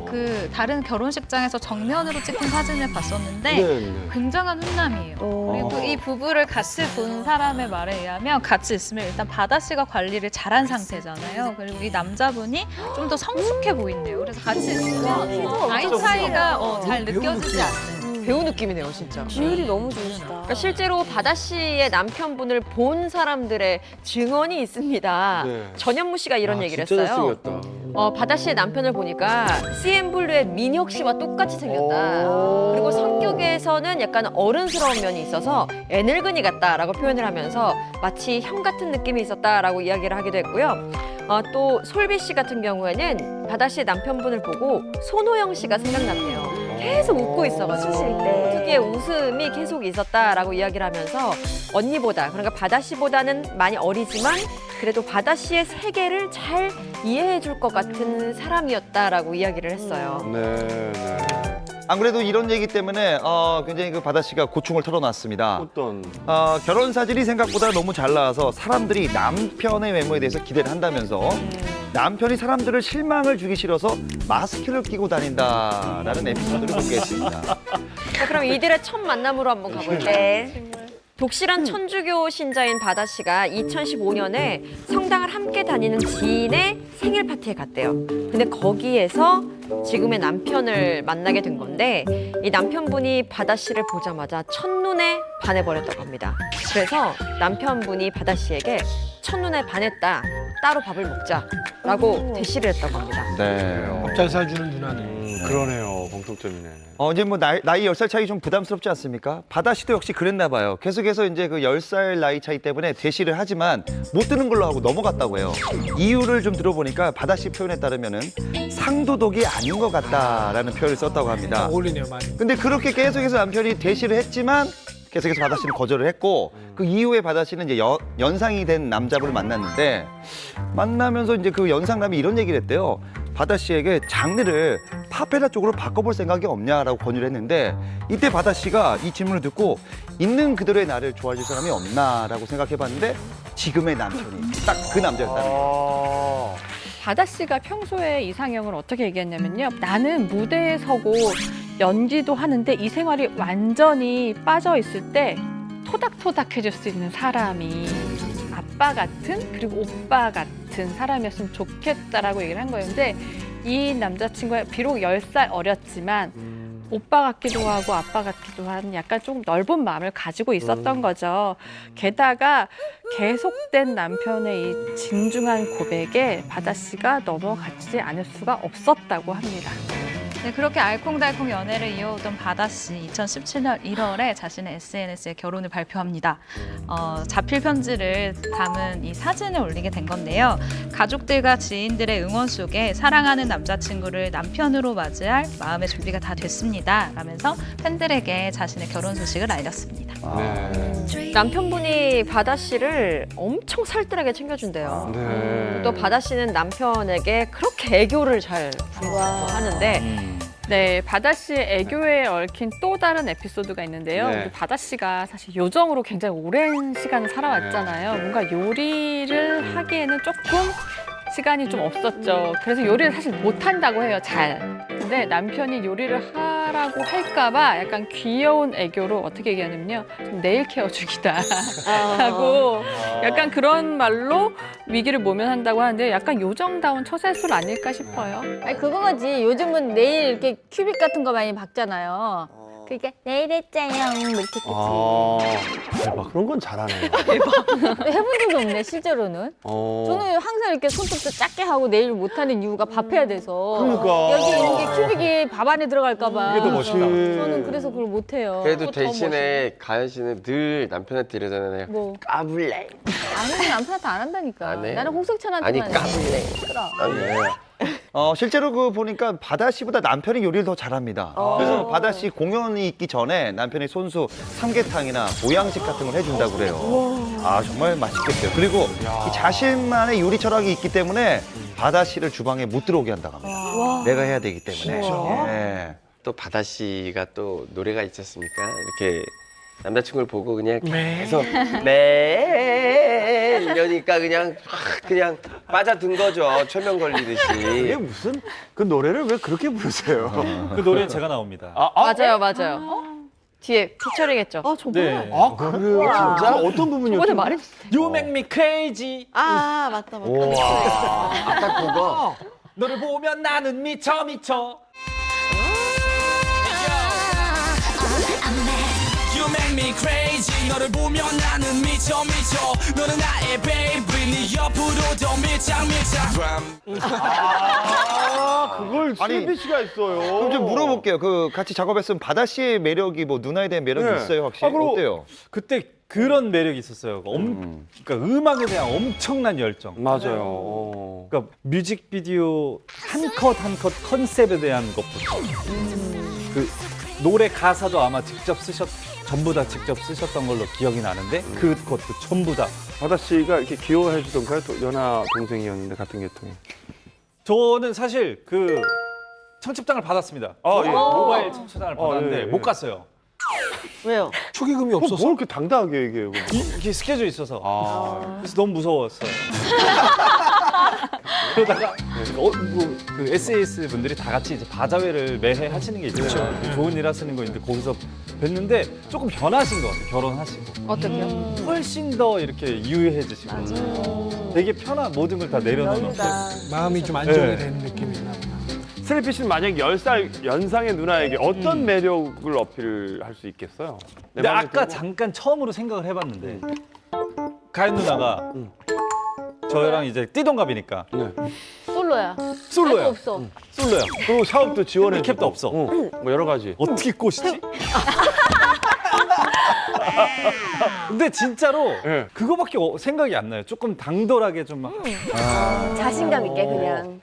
결혼식장에서 정면으로 찍힌 사진을 봤었는데 네. 굉장한 훈남이에요. 그리고 이 부부를 같이 본 사람의 말에 의하면 같이 있으면 일단 바다 씨가 관리를 잘한 상태잖아요. 그리고 이 남자분이 좀 더 성숙해 보인대요. 그래서 같이 있으면 나이 차이가 잘 느껴지지 않는. 배우 느낌이네요, 진짜. 비율이 너무 좋으시다. 그러니까 실제로 바다 씨의 남편분을 본 사람들의 증언이 있습니다. 네. 전현무 씨가 이런 아, 얘기를 진짜 했어요. 잘생겼다. 바다 씨의 남편을 보니까 CN블루의 민혁 씨와 똑같이 생겼다. 그리고 성격에서는 약간 어른스러운 면이 있어서 애늙은이 같다라고 표현을 하면서 마치 형 같은 느낌이 있었다라고 이야기를 하기도 했고요. 또 솔비 씨 같은 경우에는 바다 씨의 남편분을 보고 손호영 씨가 생각났대요. 계속 웃고 있어가지고 웃으실 때. 특유의 웃음이 계속 있었다라고 이야기를 하면서 언니보다, 그러니까 바다 씨보다는 많이 어리지만 그래도 바다 씨의 세계를 잘 이해해 줄 것 같은 사람이었다라고 이야기를 했어요. 네. 안 그래도 이런 얘기 때문에 굉장히 그 바다 씨가 고충을 털어놨습니다. 어떤? 결혼 사진이 생각보다 너무 잘 나와서 사람들이 남편의 외모에 대해서 기대를 한다면서 남편이 사람들을 실망을 주기 싫어서 마스크를 끼고 다닌다라는 에피소드를 공개했습니다. 자, 그럼 이들의 첫 만남으로 한번 가볼게요. 네. 독실한 천주교 신자인 바다 씨가 2015년에 성당을 함께 다니는 지인의 생일 파티에 갔대요. 근데 거기에서 지금의 남편을 만나게 된 건데 이 남편분이 바다 씨를 보자마자 첫눈에 반해버렸다고 합니다. 그래서 남편분이 바다 씨에게 첫눈에 반했다. 따로 밥을 먹자라고 대시를 했다고 합니다. 네. 밥 잘 사주는 누나네. 그러네요. 공통점이네. 이제 뭐 나이 10살 차이 좀 부담스럽지 않습니까? 바다 씨도 역시 그랬나 봐요. 계속해서 이제 그 10살 나이 차이 때문에 대시를 하지만 못 듣는 걸로 하고 넘어갔다고 해요. 이유를 좀 들어보니까 바다 씨 표현에 따르면은 상도덕이 아닌 것 같다라는 표현을 썼다고 합니다. 어울리네요, 많이. 근데 그렇게 계속해서 남편이 대시를 했지만 계속해서 바다 씨는 거절을 했고 그 이후에 바다 씨는 이제 연상이 된 남자분을 만났는데 만나면서 이제 그 연상남이 이런 얘기를 했대요. 바다 씨에게 장르를 파페라 쪽으로 바꿔볼 생각이 없냐라고 권유를 했는데 이때 바다 씨가 이 질문을 듣고 있는 그대로의 나를 좋아해줄 사람이 없나라고 생각해봤는데 지금의 남편이 딱 그 남자였다는 거예요. 바다 씨가 평소에 이상형을 어떻게 얘기했냐면요. 나는 무대에 서고 연기도 하는데 이 생활이 완전히 빠져 있을 때 토닥토닥해줄 수 있는 사람이 아빠 같은 그리고 오빠 같은 사람이었으면 좋겠다라고 얘기를 한 거였는데 이 남자친구가 비록 10살 어렸지만 오빠 같기도 하고 아빠 같기도 한 약간 좀 넓은 마음을 가지고 있었던 거죠. 게다가 계속된 남편의 이 진중한 고백에 바다 씨가 넘어가지 않을 수가 없었다고 합니다. 네, 그렇게 알콩달콩 연애를 이어오던 바다 씨 2017년 1월에 자신의 SNS에 결혼을 발표합니다. 자필 편지를 담은 이 사진을 올리게 된 건데요. 가족들과 지인들의 응원 속에 사랑하는 남자친구를 남편으로 맞이할 마음의 준비가 다 됐습니다. 라면서 팬들에게 자신의 결혼 소식을 알렸습니다. 남편분이 바다 씨를 엄청 살뜰하게 챙겨준대요. 네. 또 바다 씨는 남편에게 그렇게 애교를 잘 부리고 하는데 네, 바다 씨의 애교에 얽힌 또 다른 에피소드가 있는데요. 네. 우리 바다 씨가 사실 요정으로 굉장히 오랜 시간을 살아왔잖아요. 뭔가 요리를 하기에는 조금 시간이 좀 없었죠. 그래서 요리를 사실 못한다고 해요, 잘. 근데 남편이 요리를 하라고 할까봐 약간 귀여운 애교로 어떻게 얘기하냐면요. 좀 네일 케어 중이다 하고 약간 그런 말로 위기를 모면한다고 하는데 약간 요정다운 처세술 아닐까 싶어요. 아니 그거지. 요즘은 네일 이렇게 큐빅 같은 거 많이 박잖아요. 그러니까 네일 했자요 이렇게 했지. 대박. 그런 건 잘하네요. 해본 적이 없네 실제로는. 어. 저는 항상 이렇게 손톱도 작게 하고 네일 못하는 이유가 밥 해야 돼서. 그러니까. 여기 있는 게 큐빅이 밥 안에 들어갈까 봐. 이게 더 멋있다. 저는 그래서 그걸 못해요. 그래도 대신에 가연 씨는 늘 남편한테 이러잖아요. 뭐. 까불래. 아니 남편한테 안 한다니까. 안 해? 나는 홍석천한테만 아니 까불래. 그럼. 실제로 그 보니까 바다 씨보다 남편이 요리를 더 잘합니다. 그래서 바다 씨 공연이 있기 전에 남편이 손수 삼계탕이나 보양식 같은 걸 해준다고 그래요. 아 정말 맛있겠어요. 그리고 이 자신만의 요리 철학이 있기 때문에 바다 씨를 주방에 못 들어오게 한다고 합니다. 내가 해야 되기 때문에. 네. 또 바다 씨가 또 노래가 있지 않습니까? 이렇게 남자친구를 보고 그냥 계속 네 이러니까 그냥 빠져든 거죠. 최면 걸리듯이. 이게 무슨 그 노래를 왜 그렇게 부르세요? 그 노래 제가 나옵니다. 맞아요. 뒤에 피처링했죠. 네. 아 그래요? 진짜? 어떤 부분이었죠? 저번에 말했어요. You make me crazy. 맞다. 와. 아까 그거. 너를 보면 나는 미쳐. make me crazy 너를 보면 나는 미쳐 너는 나의 baby 네 옆으로 더 밀착 그걸 슬비 씨가 했어요. 그럼 좀 물어볼게요. 그 같이 작업했으면 바다 씨의 매력이 뭐 누나에 대한 매력이 네. 있어요, 확실히? 그리고 어때요? 그때 그런 매력이 있었어요. 그러니까 음악에 대한 엄청난 열정. 맞아요. 그러니까 뮤직비디오 한 컷 한 컷 컨셉에 대한 것부터 그 노래 가사도 아마 전부 다 직접 쓰셨던 걸로 기억이 나는데 그것도 전부 다. 바다 씨가 이렇게 귀여워해 주던가요? 또 연하 동생이었는데 같은 계통에. 저는 사실 그 청첩장을 받았습니다. 예. 모바일 청첩장을 받았는데 예. 못 갔어요. 왜요? 축의금이 없어서. 뭘 이렇게 당당하게 얘기해요? 이게 스케줄이 있어서. 아. 그래서 너무 무서웠어요. 그러다가 그 SAS 분들이 다 같이 이제 바자회를 매해 하시는 게 있어요. 좋은 일 하시는 거 있는데 거기서 뵀는데 조금 변하신 것 같아요. 결혼하시고. 어떻게요? 훨씬 더 이렇게 유해해지시고. 되게 편한 모든 걸 다 내려놓는. 마음이 좀 안정이 네. 되는 느낌이나. 슬리피 씨는 만약 10살 연상의 누나에게 어떤 매력을 어필할 수 있겠어요? 내 근데 마음에 아까 들고? 잠깐 처음으로 생각을 해봤는데 가연 누나가 저랑 이제 띠동갑이니까 솔로야. 솔로야. 할 거 없어. 솔로야. 그리고 샤워도 지원해. 핸디캡도 없어. 뭐 여러 가지. 어떻게 꼬시지? 근데 진짜로 예. 그거밖에 생각이 안 나요. 조금 당돌하게 좀 막. 자신감 있게 그냥.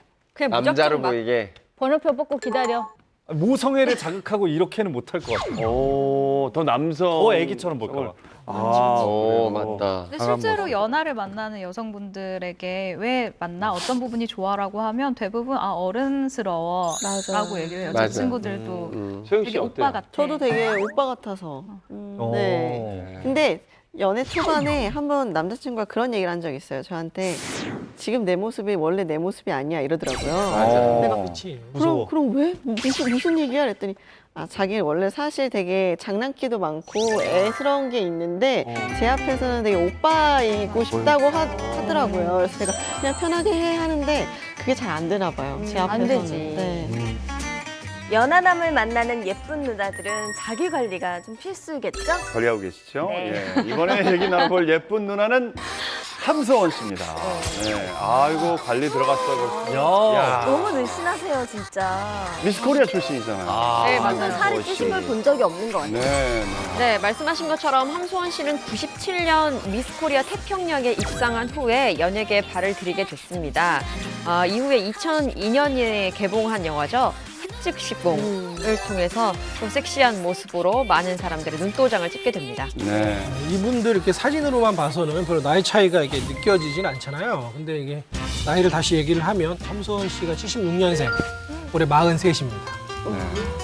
남자로 보이게. 번호표 뽑고 기다려. 모성애를 자극하고 이렇게는 못할 것 같아요. 더 남성. 애기처럼 볼까 봐. 오, 맞다. 근데 실제로 연하를 만나는 여성분들에게 왜 만나 어떤 부분이 좋아라고 하면 대부분 어른스러워라고 맞아. 얘기를 해요. 맞아. 제 친구들도 소영 씨 되게 어때요? 오빠 같아. 저도 되게 오빠 같아서. 네. 근데 연애 초반에 한번 남자친구가 그런 얘기를 한 적이 있어요. 저한테 지금 내 모습이 원래 내 모습이 아니야 이러더라고요. 맞아. 내가 그렇지. 무서워. 그럼 왜? 무슨 얘기야? 그랬더니 자기 원래 사실 되게 장난기도 많고 애스러운 게 있는데 제 앞에서는 되게 오빠이고 싶다고 하더라고요. 그래서 제가 그냥 편하게 해 하는데 그게 잘 안 되나 봐요. 제 앞에서는. 안 되지. 네. 연하남을 만나는 예쁜 누나들은 자기 관리가 좀 필수겠죠? 관리하고 계시죠? 네. 예. 이번에 얘기 나눠볼 예쁜 누나는 함소원 씨입니다. 네. 아이고 관리 들어갔어요. 야. 너무 늘씬하세요, 진짜. 미스 코리아 출신이잖아요. 네, 한번 맞아요. 살이 찌신 걸 본 적이 없는 것 같아요. 네. 네, 말씀하신 것처럼 함소원 씨는 97년 미스 코리아 태평양에 입상한 후에 연예계에 발을 들이게 됐습니다. 이후에 2002년에 개봉한 영화죠. 획직시공을 통해서 또 섹시한 모습으로 많은 사람들의 눈도장을 찍게 됩니다. 네. 이분들 이렇게 사진으로만 봐서는 별로 나이 차이가 이렇게 느껴지진 않잖아요. 근데 이게 나이를 다시 얘기를 하면 함소원 씨가 76년생, 올해 43입니다.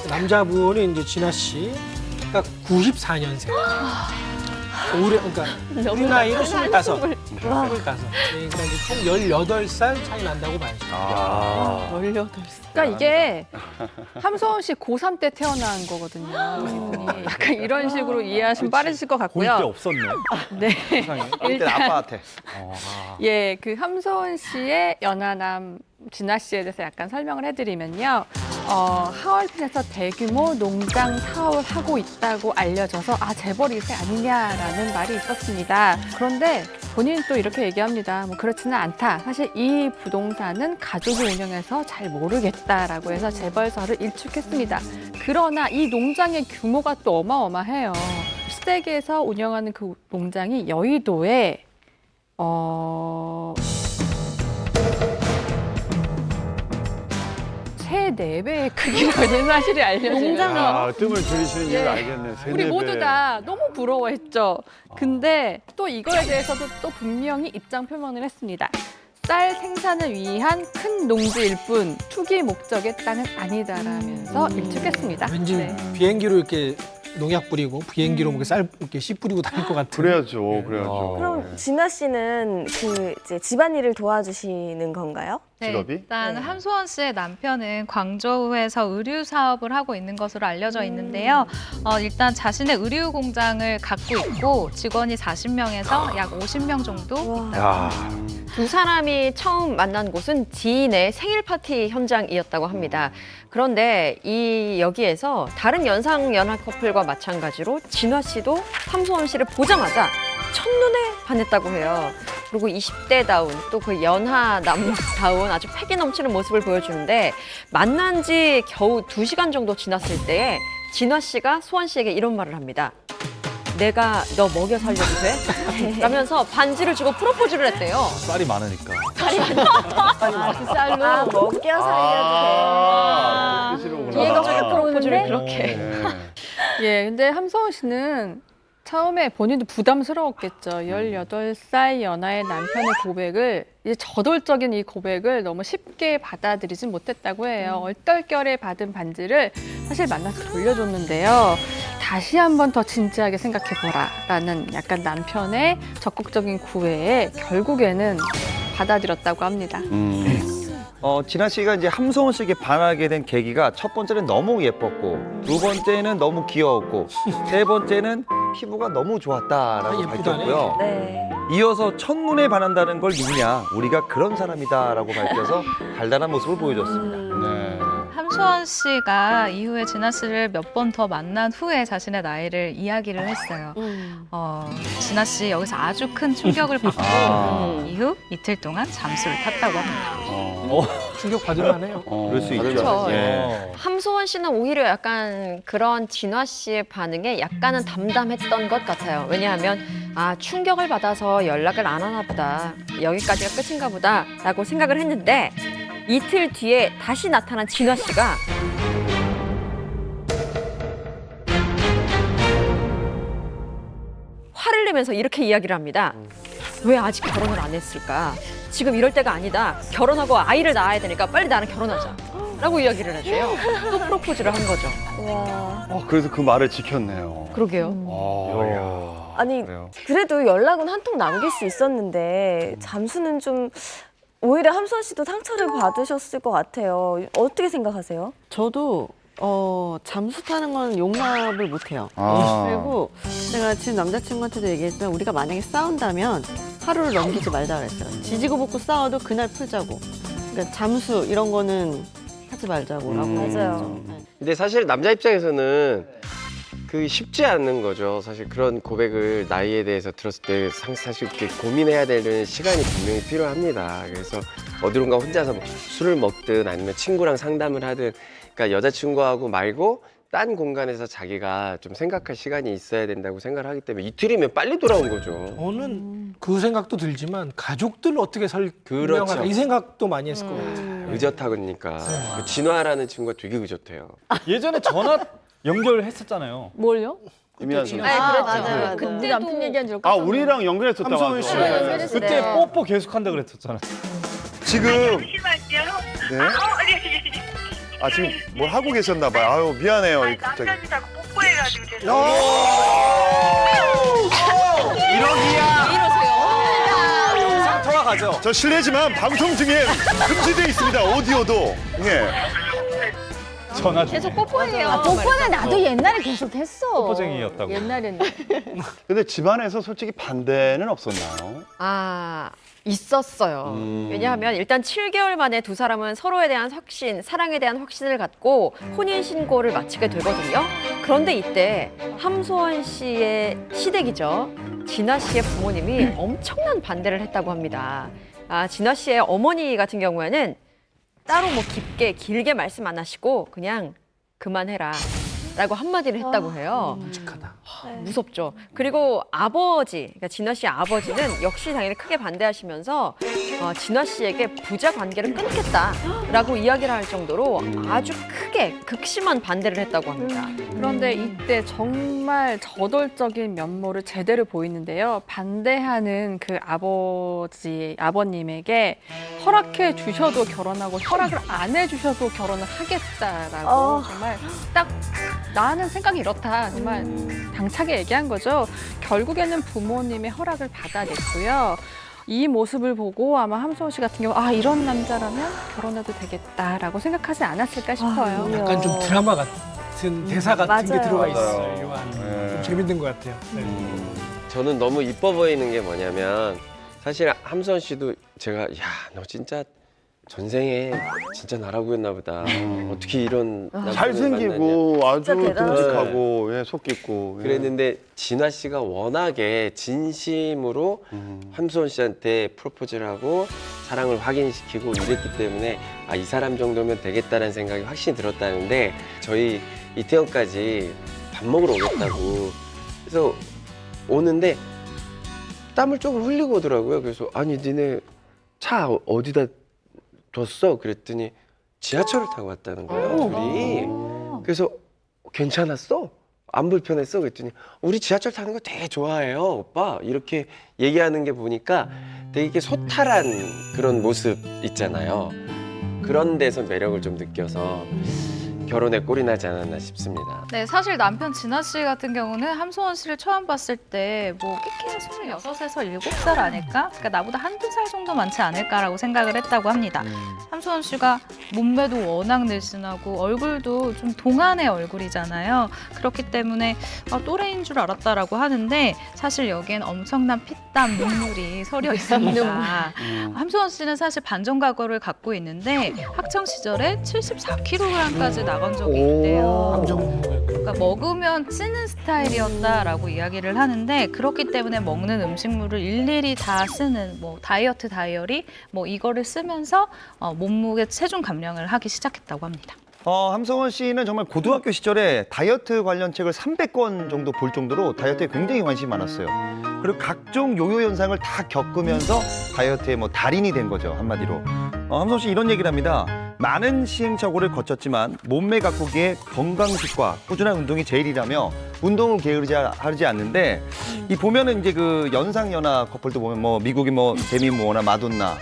남자분이 이제 진아 씨가 94년생. 올해 그러니까 우리 나이로 25. 25. 그러니까 이제 총 18살 차이 난다고 봐야죠. 18살. 그러니까 이게 함소원 씨 고3 때 태어난 거거든요. 이분이 약간 이런 식으로 이해하시면 빠르실 것 볼 때 같고요. 없었네. 네. 일단 아빠한테. 예, 그 함소원 씨의 연하남 진아 씨에 대해서 약간 설명을 해드리면요. 하얼빈에서 대규모 농장 사업을 하고 있다고 알려져서 재벌 2세 아니냐라는 말이 있었습니다. 그런데 본인은 또 이렇게 얘기합니다. 뭐 그렇지는 않다. 사실 이 부동산은 가족이 운영해서 잘 모르겠다라고 해서 재벌설을 일축했습니다. 그러나 이 농장의 규모가 또 어마어마해요. 시댁에서 운영하는 그 농장이 여의도에 새 4배의 크기가 된 사실이 알려지면서 뜸을 들이시는 이유를 알겠네. 우리 모두 다 너무 부러워했죠. 근데 또 이거에 대해서도 또 분명히 입장 표명을 했습니다. 쌀 생산을 위한 큰 농지일 뿐 투기 목적의 땅은 아니다라면서 일축했습니다. 왠지 비행기로 이렇게 농약 뿌리고 비행기로 뭐 쌀 이렇게 씨 뿌리고 다닐 것 같은. 그래야죠, 그래야죠. 그럼 진아 씨는 그 이제 집안일을 도와주시는 건가요? 네, 직업이? 일단 함소원 씨의 남편은 광저우에서 의류 사업을 하고 있는 것으로 알려져 있는데요. 일단 자신의 의류 공장을 갖고 있고 직원이 40명에서 약 50명 정도. 야. 두 사람이 처음 만난 곳은 지인의 생일 파티 현장이었다고 합니다. 그런데 여기에서 다른 연상연하 커플과 마찬가지로 진화 씨도 함소원 씨를 보자마자 첫눈에 반했다고 해요. 그리고 20대다운 또 그 연하남다운 아주 패기 넘치는 모습을 보여주는데 만난 지 겨우 2시간 정도 지났을 때에 진화 씨가 소원 씨에게 이런 말을 합니다. 내가 너 먹여 살려도 돼? 라면서 반지를 주고 프로포즈를 했대요. 쌀이 많으니까. 그 쌀로 아, 먹여 살려도 돼. 얘가 왜 프로포즈를 그러는데? 그렇게. 예, 근데 함소원 씨는 처음에 본인도 부담스러웠겠죠. 18살 연하의 남편의 고백을, 이제 저돌적인 이 고백을 너무 쉽게 받아들이진 못했다고 해요. 얼떨결에 받은 반지를 사실 만나서 돌려줬는데요. 다시 한 번 더 진지하게 생각해보라 라는 약간 남편의 적극적인 구애에 결국에는 받아들였다고 합니다. 진아 씨가 이제 함소원 씨에게 반하게 된 계기가 첫 번째는 너무 예뻤고, 두 번째는 너무 귀여웠고, 세 번째는 피부가 너무 좋았다라고 밝혔고요. 네. 이어서 첫눈에 반한다는 걸 믿냐, 우리가 그런 사람이다라고 밝혀서 달달한 모습을 보여줬습니다. 함소원 씨가 이후에 진아 씨를 몇 번 더 만난 후에 자신의 나이를 이야기를 했어요. 진아 씨 여기서 아주 큰 충격을 받고 이후 이틀 동안 잠수를 탔다고 합니다. 충격 받을만해요. 그럴 수 있죠. 그렇죠. 예. 함소원 씨는 오히려 약간 그런 진화 씨의 반응에 약간은 담담했던 것 같아요. 왜냐하면 충격을 받아서 연락을 안 하나 보다. 여기까지가 끝인가 보다 라고 생각을 했는데 이틀 뒤에 다시 나타난 진화 씨가 화를 내면서 이렇게 이야기를 합니다. 왜 아직 결혼을 안 했을까? 지금 이럴 때가 아니다. 결혼하고 아이를 낳아야 되니까 빨리 나랑 결혼하자. 라고 이야기를 했대요. 또 프로포즈를 한 거죠. 그래서 그 말을 지켰네요. 그러게요. 아니, 그래도 연락은 한 통 남길 수 있었는데 잠수는 좀 오히려 함소원 씨도 상처를 받으셨을 것 같아요. 어떻게 생각하세요? 저도 잠수 타는 건 용납을 못해요. 그리고 제가 지금 남자친구한테도 얘기했지만 우리가 만약에 싸운다면 하루를 넘기지 말자 그랬어요. 지지고 볶고 싸워도 그날 풀자고. 그러니까 잠수 이런 거는 하지 말자고라고. 맞아요. 근데 사실 남자 입장에서는 그 쉽지 않는 거죠. 사실 그런 고백을 나이에 대해서 들었을 때 사실 이렇게 고민해야 되는 시간이 분명히 필요합니다. 그래서 어디론가 혼자서 뭐 술을 먹든 아니면 친구랑 상담을 하든, 그러니까 여자친구하고 말고 딴 공간에서 자기가 좀 생각할 시간이 있어야 된다고 생각을 하기 때문에 이틀이면 빨리 돌아온 거죠. 저는 그 생각도 들지만 가족들 어떻게 설명하나 그렇죠. 이 생각도 많이 했을 것 같아요. 의젓하니까. 그 진화라는 친구가 되게 의젓해요. 예전에 전화 연결했었잖아요. 뭘요? 이미한 네, 선수. 맞아요. 그 남편 얘기한 줄 아, 우리랑 연결했었다고 함소원 하죠. 씨. 네. 그때 뽀뽀 계속한다 그랬었잖아요. 지금 네? 지금 뭘 하고 계셨나 봐요. 아유, 미안해요. 갑자기. 남자들 자꾸 뽀뽀해가지고 어! 죄송해요. 영상 통화 가죠. 저 실례지만 방송 중에 금지되어 있습니다. 오디오도. 예. 전화 중. 계속 뽀뽀해요. 뽀뽀는 나도 옛날에 계속 했어. 뽀뽀쟁이였다고. 옛날에는. 근데 집안에서 솔직히 반대는 없었나요? 있었어요. 왜냐하면 일단 7개월 만에 두 사람은 서로에 대한 확신, 사랑에 대한 확신을 갖고 혼인신고를 마치게 되거든요. 그런데 이때 함소원 씨의 시댁이죠. 진화 씨의 부모님이 엄청난 반대를 했다고 합니다. 진화 씨의 어머니 같은 경우에는 따로 뭐 길게 말씀 안 하시고 그냥 그만해라 라고 한마디를 했다고 해요. 무섭죠. 그리고 아버지, 그러니까 진화 씨의 아버지는 역시 당연히 크게 반대하시면서 진화 씨에게 부자 관계를 끊겠다라고 이야기를 할 정도로 아주 크게 극심한 반대를 했다고 합니다. 그런데 이때 정말 저돌적인 면모를 제대로 보이는데요. 반대하는 그 아버님에게 허락해 주셔도 결혼하고 허락을 안 해주셔도 결혼을 하겠다라고 정말 딱 나는 생각이 이렇다 정말 당차게 얘기한 거죠. 결국에는 부모님의 허락을 받아냈고요. 이 모습을 보고 아마 함소원 씨 같은 경우 이런 남자라면 결혼해도 되겠다라고 생각하지 않았을까 싶어요. 약간 좀 드라마 같은 대사 같은 게 맞아요. 들어가 있어요. 좀 재밌는 것 같아요. 네. 저는 너무 이뻐 보이는 게 뭐냐면 사실 함수원 씨도 제가 야, 너 진짜 전생에 진짜 나라고 했나 보다. 어떻게 이런 남편을 잘생기고 아주 진짜 대단하다. 듬직하고 예, 속 깊고. 예. 그랬는데 진아 씨가 워낙에 진심으로 함수원 씨한테 프로포즈를 하고 사랑을 확인시키고 이랬기 때문에 아, 이 사람 정도면 되겠다는 생각이 확실히 들었다는데 저희 이태원까지 밥 먹으러 오겠다고 그래서 오는데 땀을 조금 흘리고 오더라고요. 그래서 아니 니네 차 어디다 뒀어? 그랬더니 지하철을 타고 왔다는 거예요, 둘이. 그래서 괜찮았어? 안 불편했어? 그랬더니 우리 지하철 타는 거 되게 좋아해요, 오빠. 이렇게 얘기하는 게 보니까 되게 소탈한 그런 모습 있잖아요. 그런 데서 매력을 좀 느껴서 결혼에 꼴이 나지 않았나 싶습니다. 네, 사실 남편 진아 씨 같은 경우는 함소원 씨를 처음 봤을 때 뭐 끼끼야 26에서 7살 아닐까? 그러니까 나보다 한두 살 정도 많지 않을까라고 생각을 했다고 합니다. 함소원 씨가 몸매도 워낙 늘씬하고 얼굴도 좀 동안의 얼굴이잖아요. 그렇기 때문에 또래인 줄 알았다라고 하는데 사실 여기엔 엄청난 피땀, 눈물이 서려 있습니다. 함소원 씨는 사실 반전과거를 갖고 있는데 학창 시절에 74kg까지 나간 적이 있대요. 그러니까 먹으면 찌는 스타일이었다라고 이야기를 하는데 그렇기 때문에 먹는 음식물을 일일이 다 쓰는 뭐 다이어트 다이어리 뭐 이거를 쓰면서 몸무게 체중 감량을 하기 시작했다고 합니다. 함성원 씨는 정말 고등학교 시절에 다이어트 관련 책을 300권 정도 볼 정도로 다이어트에 굉장히 관심이 많았어요. 그리고 각종 요요 현상을 다 겪으면서 다이어트의 뭐 달인이 된 거죠, 한마디로. 함성원 씨 이런 얘기를 합니다. 많은 시행착오를 거쳤지만 몸매 가꾸기에 건강식과 꾸준한 운동이 제일이라며 운동을 게으르지 않는데 이 보면은 이제 그 연상연하 커플도 보면 뭐 미국이 뭐 데미 무어나 마돈나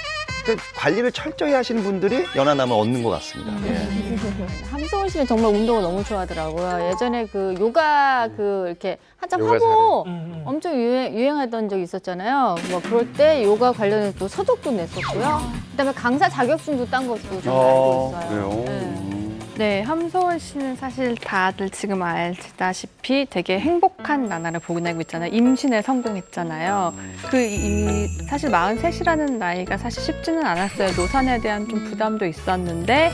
그 관리를 철저히 하시는 분들이 연하남을 얻는 것 같습니다. 함소원 씨는 정말 운동을 너무 좋아하더라고요. 예전에 그 요가 그 이렇게 한참 요가 하고 엄청 유행하던 적이 있었잖아요. 뭐 그럴 때 요가 관련해서 또 서적도 냈었고요. 그다음에 강사 자격증도 딴 것도 좀 알고 있어요. 네. 네, 함소원 씨는 사실 다들 지금 알다시피 되게 행복한 나날을 보내고 있잖아요. 임신에 성공했잖아요. 사실 43이라는 나이가 사실 쉽지는 않았어요. 노산에 대한 좀 부담도 있었는데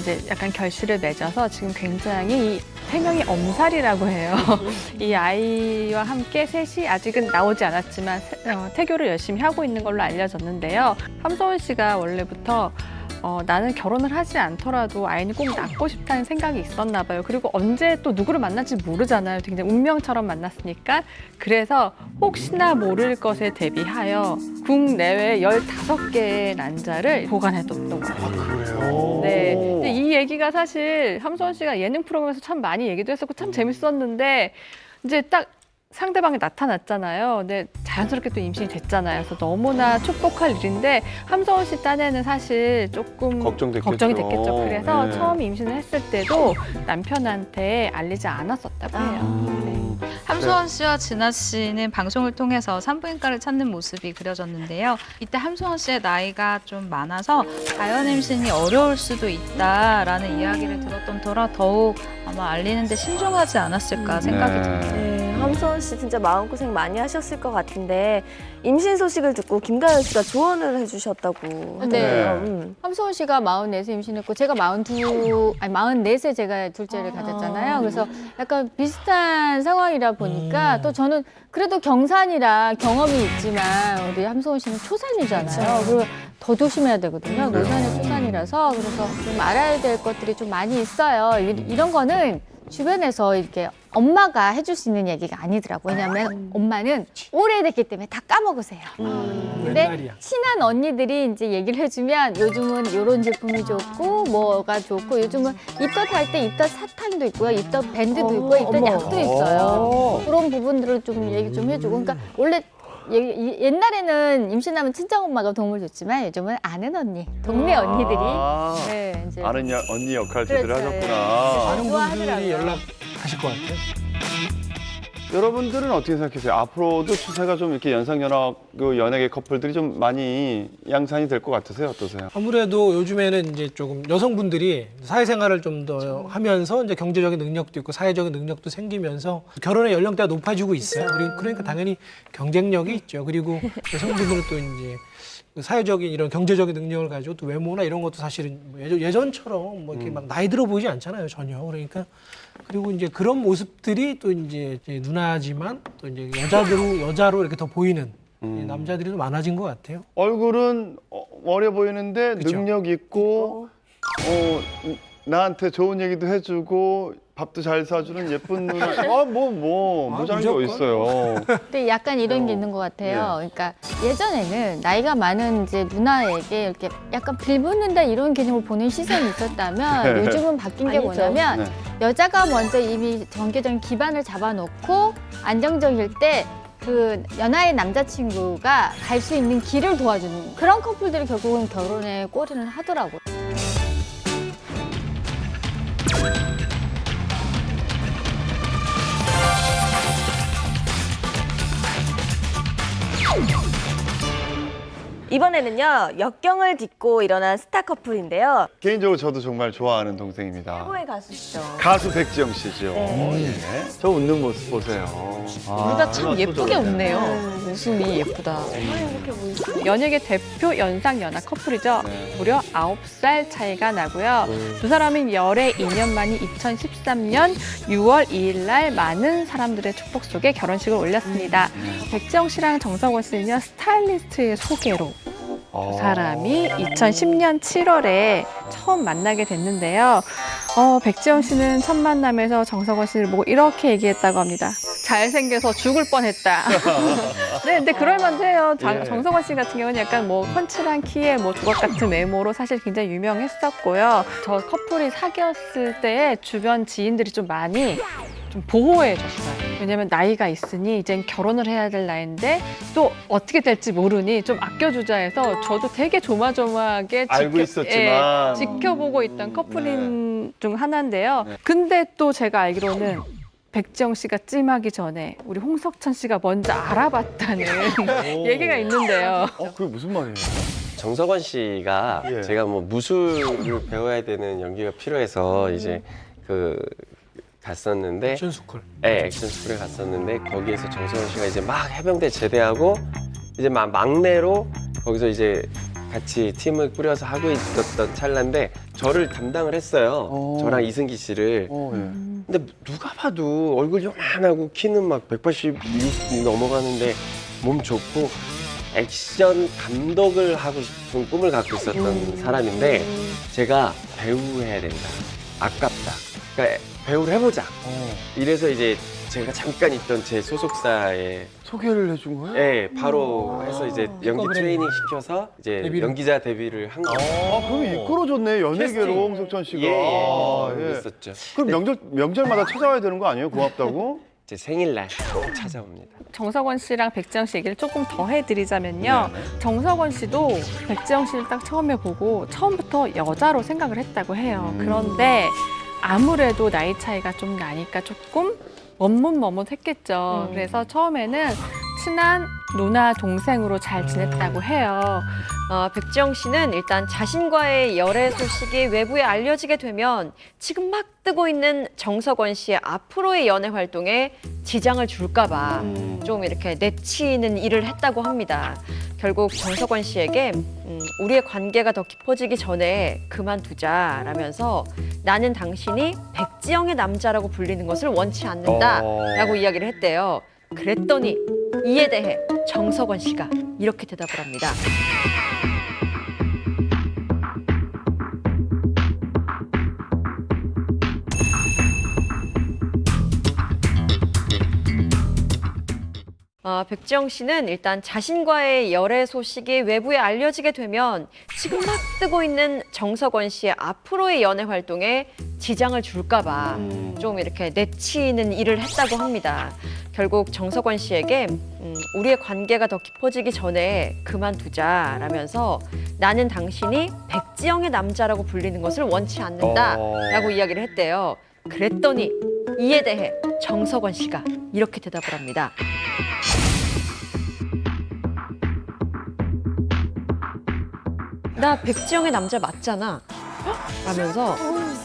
이제 약간 결실을 맺어서 지금 굉장히 태명이 엄살이라고 해요. 이 아이와 함께 셋이 아직은 나오지 않았지만 태교를 열심히 하고 있는 걸로 알려졌는데요. 함소원 씨가 원래부터 나는 결혼을 하지 않더라도 아이는 꼭 낳고 싶다는 생각이 있었나 봐요. 그리고 언제 또 누구를 만날지 모르잖아요. 굉장히 운명처럼 만났으니까. 그래서 혹시나 모를 것에 대비하여 국내외 15개의 난자를 보관해뒀던 거예요. 그래요? 네. 근데 이 얘기가 사실 함소원 씨가 예능 프로그램에서 참 많이 얘기도 했었고 참 재밌었는데 이제 딱 상대방이 나타났잖아요. 근데 자연스럽게 또 임신이 됐잖아요. 그래서 너무나 축복할 일인데 함소원 씨 딴에는 사실 조금 걱정됐겠죠. 걱정이 됐겠죠. 그래서 네. 처음 임신을 했을 때도 남편한테 알리지 않았었다고 해요. 네. 함소원 씨와 진아 씨는 방송을 통해서 산부인과를 찾는 모습이 그려졌는데요. 이때 함소원 씨의 나이가 좀 많아서 자연 임신이 어려울 수도 있다라는 이야기를 들었던 터라 더욱 아마 알리는데 신중하지 않았을까 생각이 듭니다. 네, 함소원 씨 진짜 마음고생 많이 하셨을 것 같은데 임신 소식을 듣고 김가연 씨가 조언을 해주셨다고 하더라고요. 함소원 씨가 44세 임신했고 제가 44세 제가 둘째를 가졌잖아요. 그래서 약간 비슷한 상황이라 보니까 또 저는 그래도 경산이라 경험이 있지만 우리 함소원 씨는 초산이잖아요. 그리고 더 조심해야 되거든요. 노산의 초산이라서 그래서 좀 알아야 될 것들이 좀 많이 있어요. 이런 거는 주변에서 이렇게 엄마가 해줄 수 있는 얘기가 아니더라고요. 왜냐하면 엄마는 오래됐기 때문에 다 까먹으세요. 근데 친한 언니들이 이제 얘기를 해주면 요즘은 이런 제품이 좋고 뭐가 좋고 요즘은 입덧 할 때 입덧 사탕도 있고요. 입덧 밴드도 있고 입덧 약도 있어요. 그런 부분들을 좀 얘기 좀 해주고 그러니까 원래 옛날에는 임신하면 친정엄마가 도움을 줬지만 요즘은 아는 언니, 동네 언니들이 네, 이제 아는 언니 역할 제대로 그렇죠. 하셨구나. 많은 분들이 좋아하더라고요. 연락하실 것 같아요. 여러분들은 어떻게 생각하세요? 앞으로도 추세가 좀 이렇게 연상연하 그 연예계 커플들이 좀 많이 양산이 될 것 같으세요? 어떠세요? 아무래도 요즘에는 이제 조금 여성분들이 사회생활을 좀 더 하면서 이제 경제적인 능력도 있고 사회적인 능력도 생기면서 결혼의 연령대가 높아지고 있어요. 그러니까 당연히 경쟁력이 있죠. 그리고 여성분들은 또 이제 사회적인 이런 경제적인 능력을 가지고 또 외모나 이런 것도 사실은 뭐 예전처럼 뭐 이렇게 막 나이 들어 보이지 않잖아요, 전혀. 그러니까 그리고 이제 그런 모습들이 또 이제 누나지만 또 이제 여자로 이렇게 더 보이는 남자들이 좀 많아진 것 같아요. 얼굴은 어려 보이는데 그쵸. 능력 있고 나한테 좋은 얘기도 해주고 밥도 잘 사주는 예쁜 누나. 모자란 게 무조건. 어딨어요. 근데 약간 이런 게 있는 것 같아요. 그러니까 예전에는 나이가 많은 이제 누나에게 이렇게 약간 빌붙는다 이런 개념을 보는 시선이 있었다면 네. 요즘은 바뀐 게 아니죠. 뭐냐면 네. 여자가 먼저 이미 경제적인 기반을 잡아놓고 안정적일 때 그 연하의 남자친구가 갈 수 있는 길을 도와주는 그런 커플들이 결국은 결혼에 꼬리를 하더라고요. 이번에는요, 역경을 딛고 일어난 스타 커플인데요. 개인적으로 저도 정말 좋아하는 동생입니다. 최고의 가수시죠. 가수 백지영 씨죠. 네. 예. 저 웃는 모습 보세요. 둘 다 참 예쁘게 웃네요. 웃음이 예쁘다. 연예계 대표 연상연하 커플이죠. 네. 무려 9살 차이가 나고요. 두 사람은 열애 2년 만인 2013년 6월 2일 날 많은 사람들의 축복 속에 결혼식을 올렸습니다. 백지영 씨랑 정석원 씨는요, 스타일리스트의 소개로 두 사람이 2010년 7월에 처음 만나게 됐는데요. 백지영 씨는 첫 만남에서 정석원 씨를 보고 이렇게 얘기했다고 합니다. 잘생겨서 죽을 뻔했다. 네, 근데 그럴만해요. 예. 정석원 씨 같은 경우는 약간 뭐 펀치랑 키에 뭐 조각 같은 외모로 사실 굉장히 유명했었고요. 저 커플이 사귀었을 때 주변 지인들이 좀 많이 좀 보호해줬어요. 왜냐면 나이가 있으니 이젠 결혼을 해야 될 나이인데 또 어떻게 될지 모르니 좀 아껴주자 해서 저도 되게 조마조마하게 알고 있었지만. 지켜보고 있던 커플인 중 하나인데요. 네. 근데 또 제가 알기로는 백지영 씨가 찜하기 전에 우리 홍석천 씨가 먼저 알아봤다는 얘기가 있는데요. 그게 무슨 말이에요? 정석원 씨가 예. 제가 뭐 무술을 배워야 되는 연기가 필요해서 이제 그 갔었는데 액션 스쿨. 네, 액션 스쿨에 갔었는데 거기에서 정석원 씨가 이제 막 해병대 제대하고 이제 막 막내로 거기서 이제 같이 팀을 꾸려서 하고 있었던 찰나인데 저를 담당을 했어요. 저랑 이승기 씨를. 근데 누가 봐도 얼굴 요만하고 키는 막 180 넘어가는데 몸 좋고 액션 감독을 하고 싶은 꿈을 갖고 있었던 사람인데 제가 배우 해야 된다. 아깝다. 그러니까 배우를 해보자. 이래서 이제 제가 잠깐 있던 제 소속사에 소개를 해준 거예요? 네, 바로 해서 이제 연기 트레이닝 시켜서 이제 연기자 데뷔를 한 거예요. 그럼 이끌어줬네, 연예계로 홍석천 씨가. 예. 예. 있었죠. 그럼 명절마다 찾아와야 되는 거 아니에요? 고맙다고? 제 생일날 꼭 찾아옵니다. 정석원 씨랑 백지영 씨 얘기를 조금 더 해드리자면요. 정석원 씨도 백지영 씨를 딱 처음에 보고 처음부터 여자로 생각을 했다고 해요. 그런데 아무래도 나이 차이가 좀 나니까 조금 머뭇머뭇했겠죠. 그래서 처음에는 친한 누나 동생으로 잘 지냈다고 해요. 백지영 씨는 일단 자신과의 열애 소식이 외부에 알려지게 되면 지금 막 뜨고 있는 정석원 씨의 앞으로의 연애 활동에 지장을 줄까 봐 좀 이렇게 내치는 일을 했다고 합니다. 결국 정석원 씨에게 우리의 관계가 더 깊어지기 전에 그만두자라면서 나는 당신이 백지영의 남자라고 불리는 것을 원치 않는다라고 이야기를 했대요. 그랬더니 이에 대해 정석원 씨가 이렇게 대답을 합니다. 백지영 씨는 일단 자신과의 열애 소식이 외부에 알려지게 되면 지금 막 뜨고 있는 정석원 씨의 앞으로의 연애 활동에 지장을 줄까 봐 좀 이렇게 내치는 일을 했다고 합니다. 결국 정석원 씨에게 우리의 관계가 더 깊어지기 전에 그만두자라면서 나는 당신이 백지영의 남자라고 불리는 것을 원치 않는다라고 이야기를 했대요. 그랬더니 이에 대해 정석원 씨가 이렇게 대답을 합니다. 나 백지영의 남자 맞잖아. 라면서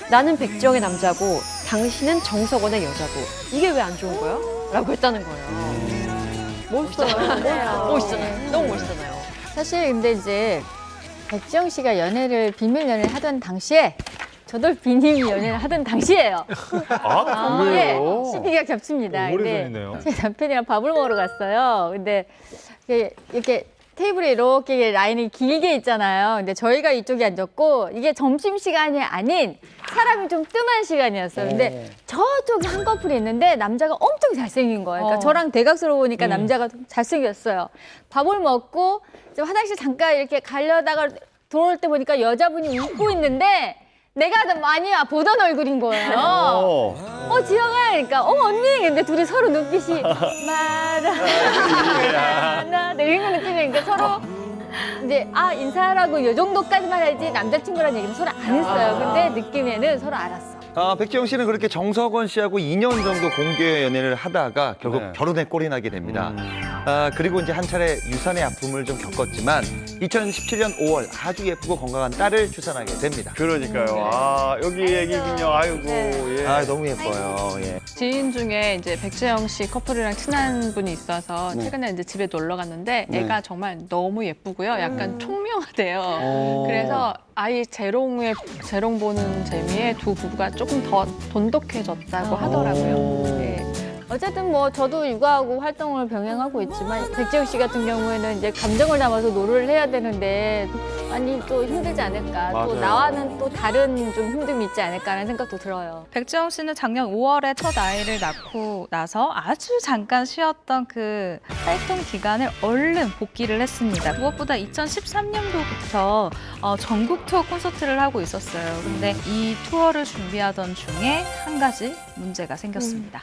나는 백지영의 남자고 당신은 정석원의 여자고 이게 왜 안 좋은 거야? 라고 했다는 거예요. 멋있잖아요. 멋있잖아요. 너무 멋있잖아요. 사실 근데 이제 백지영 씨가 비밀 연애를 하던 당시에 저도 비밀 연애를 하던 당시예요. 그래요? 시기가 겹칩니다. 오래전이네요. 제 남편이랑 밥을 먹으러 갔어요. 근데 이렇게 테이블에 이렇게 라인이 길게 있잖아요. 근데 저희가 이쪽에 앉았고 이게 점심시간이 아닌 사람이 좀 뜸한 시간이었어요. 근데 저쪽에 한 커플이 있는데 남자가 엄청 잘생긴 거예요. 그러니까 저랑 대각선으로 남자가 좀 잘생겼어요. 밥을 먹고 이제 화장실 잠깐 이렇게 가려다가 들어올 때 보니까 여자분이 웃고 있는데 내가 더 많이 보던 얼굴인 거예요. 지영아, 그러니까 언니, 근데 둘이 서로 눈빛이 말아 이런 느낌이니까 서로 이제 인사하라고 이 정도까지만 해야지 남자친구라는 얘기는 서로 안 했어요. 근데 느낌에는 서로 알았어. 백지영 씨는 그렇게 정석원 씨하고 2년 정도 공개 연애를 하다가 결국 결혼에 꼴이 나게 됩니다. 그리고 이제 한 차례 유산의 아픔을 좀 겪었지만 2017년 5월 아주 예쁘고 건강한 딸을 출산하게 됩니다. 그러니까요. 여기 얘기군요. 아이고. 예. 너무 예뻐요. 예. 지인 중에 이제 백지영 씨 커플이랑 친한 분이 있어서 최근에 이제 집에 놀러 갔는데 애가 정말 너무 예쁘고요. 약간 총명하대요. 그래서 아이 재롱 보는 재미에 두 부부가 조금 더 돈독해졌다고 하더라고요. 네. 어쨌든 저도 육아하고 활동을 병행하고 있지만 백지영 씨 같은 경우에는 이제 감정을 담아서 노래를 해야 되는데 많이 또 힘들지 않을까. 또 나와는 또 다른 좀 힘듦이 있지 않을까라는 생각도 들어요. 백지영 씨는 작년 5월에 첫 아이를 낳고 나서 아주 잠깐 쉬었던 그 활동 기간을 얼른 복귀를 했습니다. 무엇보다 2013년도부터 전국 투어 콘서트를 하고 있었어요. 근데 이 투어를 준비하던 중에 한 가지 문제가 생겼습니다.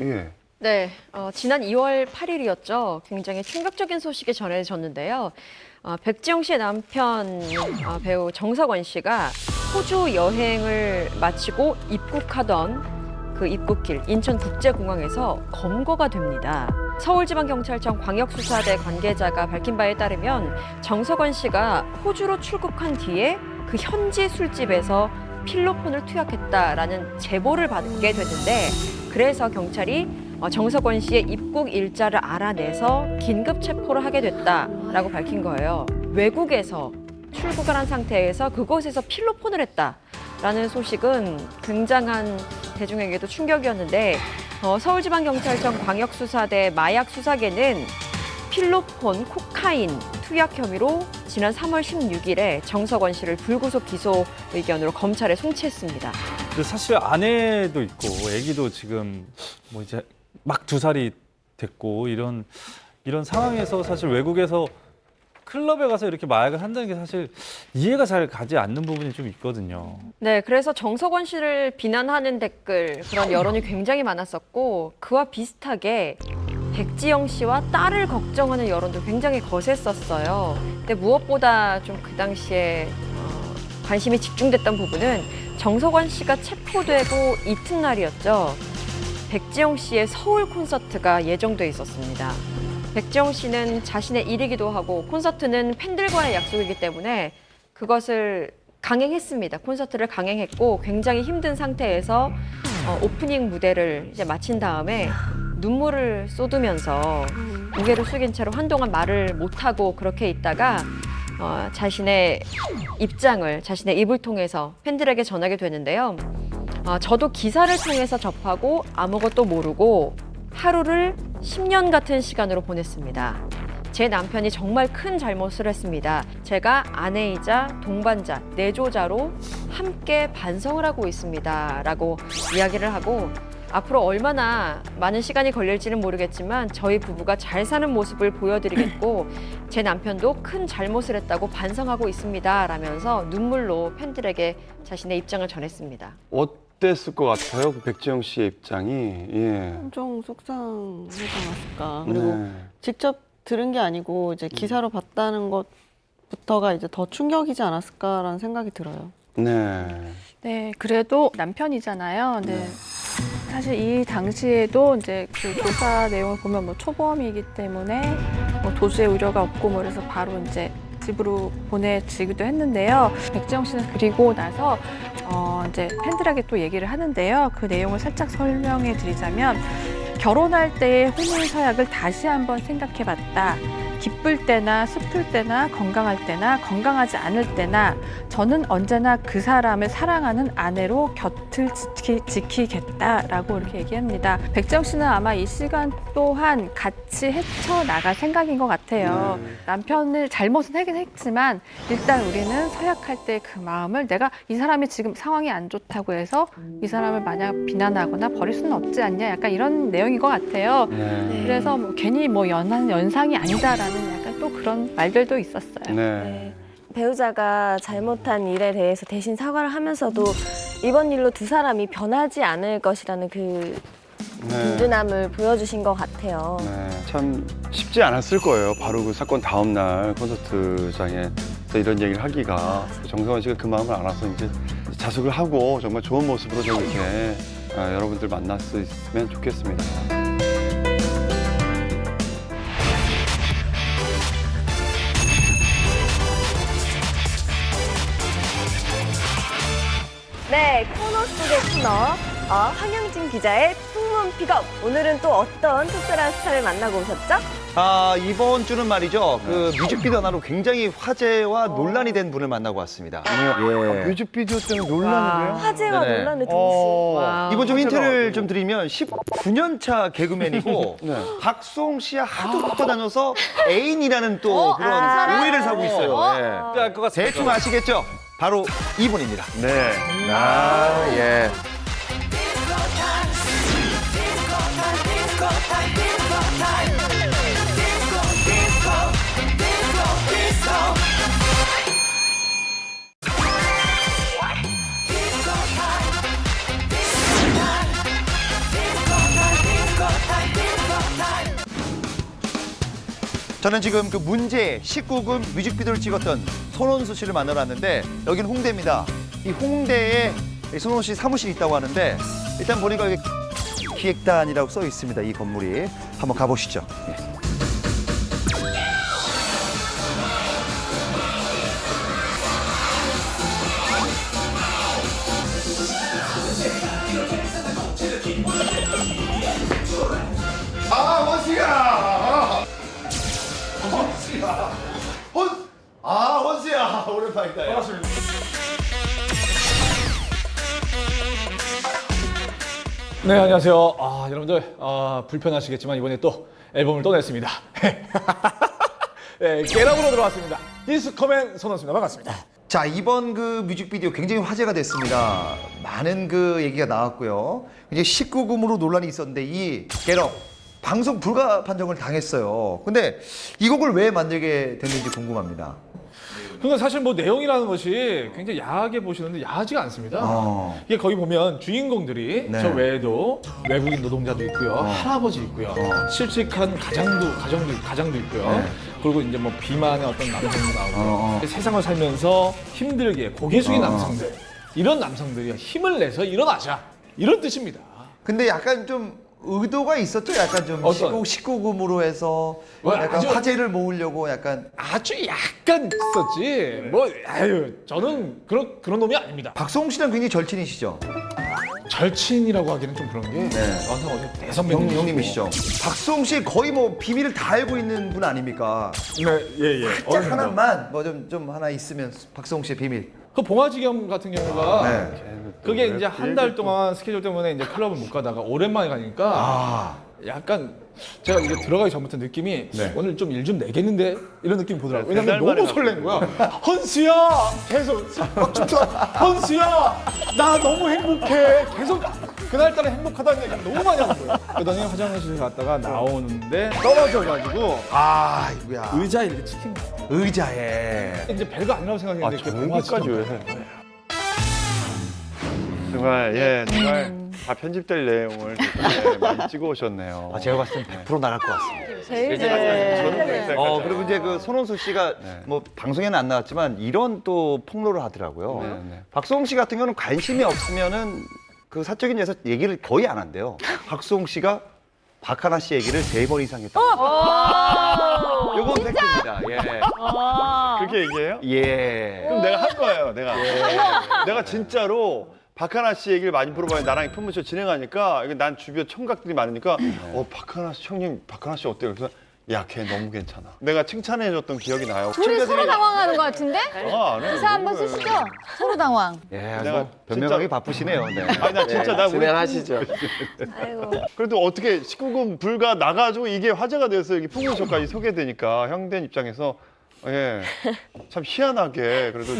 예. 네, 지난 2월 8일이었죠. 굉장히 충격적인 소식이 전해졌는데요. 백지영 씨의 남편 배우 정석원 씨가 호주 여행을 마치고 입국하던 그 입국길 인천국제공항에서 검거가 됩니다. 서울지방경찰청 광역수사대 관계자가 밝힌 바에 따르면 정석원 씨가 호주로 출국한 뒤에 그 현지 술집에서 필로폰을 투약했다라는 제보를 받게 됐는데 그래서 경찰이 정석원 씨의 입국 일자를 알아내서 긴급 체포를 하게 됐다라고 밝힌 거예요. 외국에서 출국을 한 상태에서 그곳에서 필로폰을 했다라는 소식은 굉장한 대중에게도 충격이었는데 서울지방경찰청 광역수사대 마약수사계는 필로폰, 코카인 투약 혐의로 지난 3월 16일에 정석원 씨를 불구속 기소 의견으로 검찰에 송치했습니다. 사실 아내도 있고 아기도 지금 이제 막 2살이 됐고 이런 상황에서 사실 외국에서 클럽에 가서 이렇게 마약을 한다는 게 사실 이해가 잘 가지 않는 부분이 좀 있거든요. 네, 그래서 정석원 씨를 비난하는 댓글, 그런 여론이 굉장히 많았었고 그와 비슷하게 백지영 씨와 딸을 걱정하는 여론도 굉장히 거셌었어요. 근데 무엇보다 좀 그 당시에 관심이 집중됐던 부분은 정석원 씨가 체포되고 이튿날이었죠. 백지영 씨의 서울 콘서트가 예정돼 있었습니다. 백지영 씨는 자신의 일이기도 하고 콘서트는 팬들과의 약속이기 때문에 그것을 강행했습니다. 콘서트를 강행했고 굉장히 힘든 상태에서 오프닝 무대를 이제 마친 다음에 눈물을 쏟으면서 고개를 숙인 채로 한동안 말을 못하고 그렇게 있다가 자신의 입장을 자신의 입을 통해서 팬들에게 전하게 되는데요. 저도 기사를 통해서 접하고 아무것도 모르고 하루를 10년 같은 시간으로 보냈습니다. 제 남편이 정말 큰 잘못을 했습니다. 제가 아내이자 동반자, 내조자로 함께 반성을 하고 있습니다. 라고 이야기를 하고 앞으로 얼마나 많은 시간이 걸릴지는 모르겠지만 저희 부부가 잘 사는 모습을 보여드리겠고 제 남편도 큰 잘못을 했다고 반성하고 있습니다. 라면서 눈물로 팬들에게 자신의 입장을 전했습니다. 어땠을 것 같아요? 그 백지영 씨의 입장이. 예. 엄청 속상하지 않았을까. 그리고 직접 들은 게 아니고 이제 기사로 봤다는 것부터가 이제 더 충격이지 않았을까라는 생각이 들어요. 네. 네, 그래도 남편이잖아요. 네. 사실 이 당시에도 이제 그 조사 내용을 보면 뭐 초범이기 때문에 뭐 도주의 우려가 없고 뭐 그래서 바로 이제 집으로 보내지기도 했는데요. 백지영 씨는 그리고 나서 이제 팬들에게 또 얘기를 하는데요. 그 내용을 살짝 설명해 드리자면 결혼할 때의 혼인 서약을 다시 한번 생각해 봤다. 기쁠 때나 슬플 때나 건강할 때나 건강하지 않을 때나 저는 언제나 그 사람을 사랑하는 아내로 곁을 지키겠다라고 이렇게 얘기합니다. 백지영 씨는 아마 이 시간 또한 같이 헤쳐나갈 생각인 것 같아요. 남편을 잘못은 하긴 했지만 일단 우리는 서약할 때 그 마음을 내가 이 사람이 지금 상황이 안 좋다고 해서 이 사람을 만약 비난하거나 버릴 수는 없지 않냐 약간 이런 내용인 것 같아요. 그래서 뭐 괜히 뭐 연상이 아니다라는 약간 또 그런 말들도 있었어요. 네. 배우자가 잘못한 일에 대해서 대신 사과를 하면서도 이번 일로 두 사람이 변하지 않을 것이라는 그 든든함을 보여주신 것 같아요. 네, 참 쉽지 않았을 거예요. 바로 그 사건 다음 날 콘서트장에 또 이런 얘기를 하기가 정성원 씨가 그 마음을 알아서 이제 자숙을 하고 정말 좋은 모습으로 좀 이렇게 여러분들 만날 수 있으면 좋겠습니다. 네, 코너 속의 코너 황영진 기자의 풍문 픽업. 오늘은 또 어떤 특별한 스타를 만나고 오셨죠? 이번 주는 말이죠. 그 뮤직비디오 하나로 굉장히 화제와 논란이 된 분을 만나고 왔습니다. 뮤직비디오 때문에 논란을 해요? 화제와 네네. 논란의 동시에. 이번 좀 힌트를 좀 드리면 19년 차 개그맨이고 박수홍 씨와 하도 붙어 다녀서 애인이라는 또 그런 오해를 사고 있어요. 대충 아시겠죠? 바로 이분입니다. 네. 예. 저는 지금 그 문제 19금 뮤직비디오를 찍었던 손원수 씨를 만나러 왔는데 여기는 홍대입니다. 이 홍대에 손원수 씨 사무실이 있다고 하는데 일단 보니까 여기 기획단이라고 써 있습니다. 이 건물이. 한번 가보시죠. 예. 원수야. 오랜만이다. 반갑습니다. 네, 안녕하세요. 여러분들 불편하시겠지만 이번에 또 앨범을 또 냈습니다. 네, 겟업으로 들어왔습니다. 디스커맨 손원수입니다. 반갑습니다. 자, 이번 그 뮤직비디오 굉장히 화제가 됐습니다. 많은 그 얘기가 나왔고요. 이제 19금으로 논란이 있었는데 이 겟업 방송 불가 판정을 당했어요. 근데 이 곡을 왜 만들게 됐는지 궁금합니다. 그러니까 사실 뭐 내용이라는 것이 굉장히 야하게 보시는데 야하지가 않습니다. 이게 거기 보면 주인공들이 네. 저 외에도 외국인 노동자도 있고요, 할아버지 있고요, 실직한 가장도 있고요. 네. 그리고 이제 뭐 비만의 어떤 남성도 나오고 세상을 살면서 힘들게 고개 숙인 남성들, 이런 남성들이 힘을 내서 일어나자 이런 뜻입니다. 근데 약간 좀 의도가 있었죠? 약간 좀 19금으로 해서 약간 아주- 화제를 모으려고 약간 아주 약간 있었지. 저는 그런 놈이 아닙니다. 박수홍 씨는 굉장히 절친이시죠? 절친이라고 하기는 좀 그런 게 저한테 어제 대선배님 형님이시죠? 박수홍 씨 거의 뭐 비밀을 다 알고 있는 분 아닙니까? 네, 예. 살짝 하나만 뭐 좀 하나 있으면 박수홍 씨의 비밀. 그 봉화지겸 같은 경우가 네. 그게 이제 한 달 동안 스케줄 때문에 이제 클럽을 못 가다가 오랜만에 가니까 약간 제가 이게 들어가기 전부터 느낌이 오늘 좀 일 좀 내겠는데 이런 느낌이 보더라고요. 왜냐면 너무 설레는 거야. 헌수야 계속 헌수야 나 너무 행복해 계속 그날따라 행복하다는 얘기 너무 많이 하는 거예요. 그러더니 화장실 갔다가 나오는데 떨어져가지고 아이고야. 의자에 이렇게 찍힌 거야. 의자에. 이제 별거 아니라고 생각했는데 그게 정도까지 왜 해? 정말 다 편집될 내용을 되게 많이 찍어 오셨네요. 제가 봤을 땐 100% 나갈 것 같습니다. 제일 그리고 이제 그 손원수 씨가 뭐 방송에는 안 나왔지만 이런 또 폭로를 하더라고요. 박수홍 씨 같은 경우는 관심이 없으면은 그 사적인 데서 얘기를 거의 안 한대요. 박수홍 씨가 박하나 씨 얘기를 3번 이상 했다고. 요건 팩트입니다. 예. 그렇게 얘기해요? 예. 그럼 내가 할 거예요. 내가 진짜로 박하나 씨 얘기를 많이 물어봐요. 나랑 편문쇼 진행하니까 난 주변 청각들이 많으니까 박하나 씨 형님 박하나 씨 어때요? 그래서 야, 걔 너무 괜찮아. 내가 칭찬해줬던 기억이 나요. 둘이 서로 당황하는 것 같은데? 안 해요. 기사 한번 쓰시죠? 서로 당황. 예, 내가 변명하기 바쁘시네요. 네. 아니 나 진짜 나 우리 진행하시죠. 아이고. 그래도 어떻게 19금 불가 나가지고 이게 화제가 돼서 여기 풍문쇼까지 소개되니까 형된 입장에서 예, 참 희한하게 그래도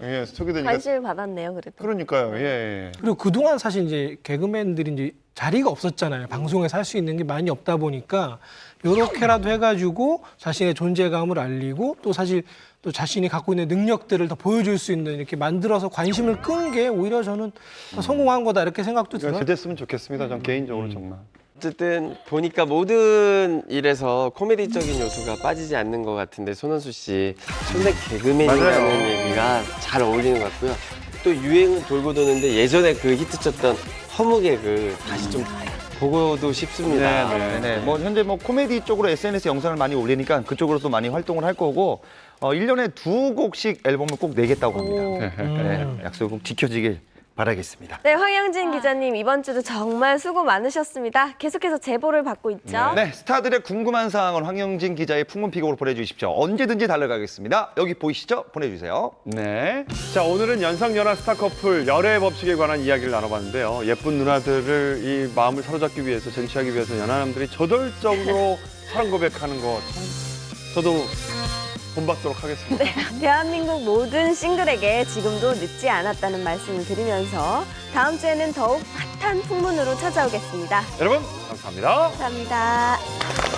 예, 소개되니까 관심을 받았네요, 그래도. 그러니까요. 예. 그리고 그동안 사실 이제 개그맨들이 이제 자리가 없었잖아요. 방송에서 할 수 있는 게 많이 없다 보니까 요렇게라도 해가지고 자신의 존재감을 알리고 또 사실 또 자신이 갖고 있는 능력들을 더 보여줄 수 있는 이렇게 만들어서 관심을 끈 게 오히려 저는 더 성공한 거다 이렇게 생각도 들어요. 잘 됐으면 좋겠습니다. 전 개인적으로 정말. 어쨌든 보니까 모든 일에서 코미디적인 요소가 빠지지 않는 것 같은데 손원수 씨 천재 개그맨이라는 얘기가 잘 어울리는 것 같고요. 또 유행은 돌고 도는데 예전에 그 히트쳤던 허무 개그 다시 좀 보고도 싶습니다. 네. 뭐 현재 뭐 코미디 쪽으로 SNS 영상을 많이 올리니까 그쪽으로도 많이 활동을 할 거고 1년에 2곡씩 앨범을 꼭 내겠다고 합니다. 네, 약속을 꼭 지켜지길 바라겠습니다. 네, 황영진 기자님 이번 주도 정말 수고 많으셨습니다. 계속해서 제보를 받고 있죠. 네, 스타들의 궁금한 사항은 황영진 기자의 풍문픽으로 보내주십시오. 언제든지 달려가겠습니다. 여기 보이시죠? 보내주세요. 네. 자, 오늘은 연상연하 스타 커플 열애 법칙에 관한 이야기를 나눠봤는데요. 예쁜 누나들을 이 마음을 사로잡기 위해서 쟁취하기 위해서 연하남들이 저돌적으로 사랑 고백하는 거 참 저도 본받도록 하겠습니다. 네, 대한민국 모든 싱글에게 지금도 늦지 않았다는 말씀을 드리면서 다음 주에는 더욱 핫한 풍문으로 찾아오겠습니다. 여러분, 감사합니다. 감사합니다.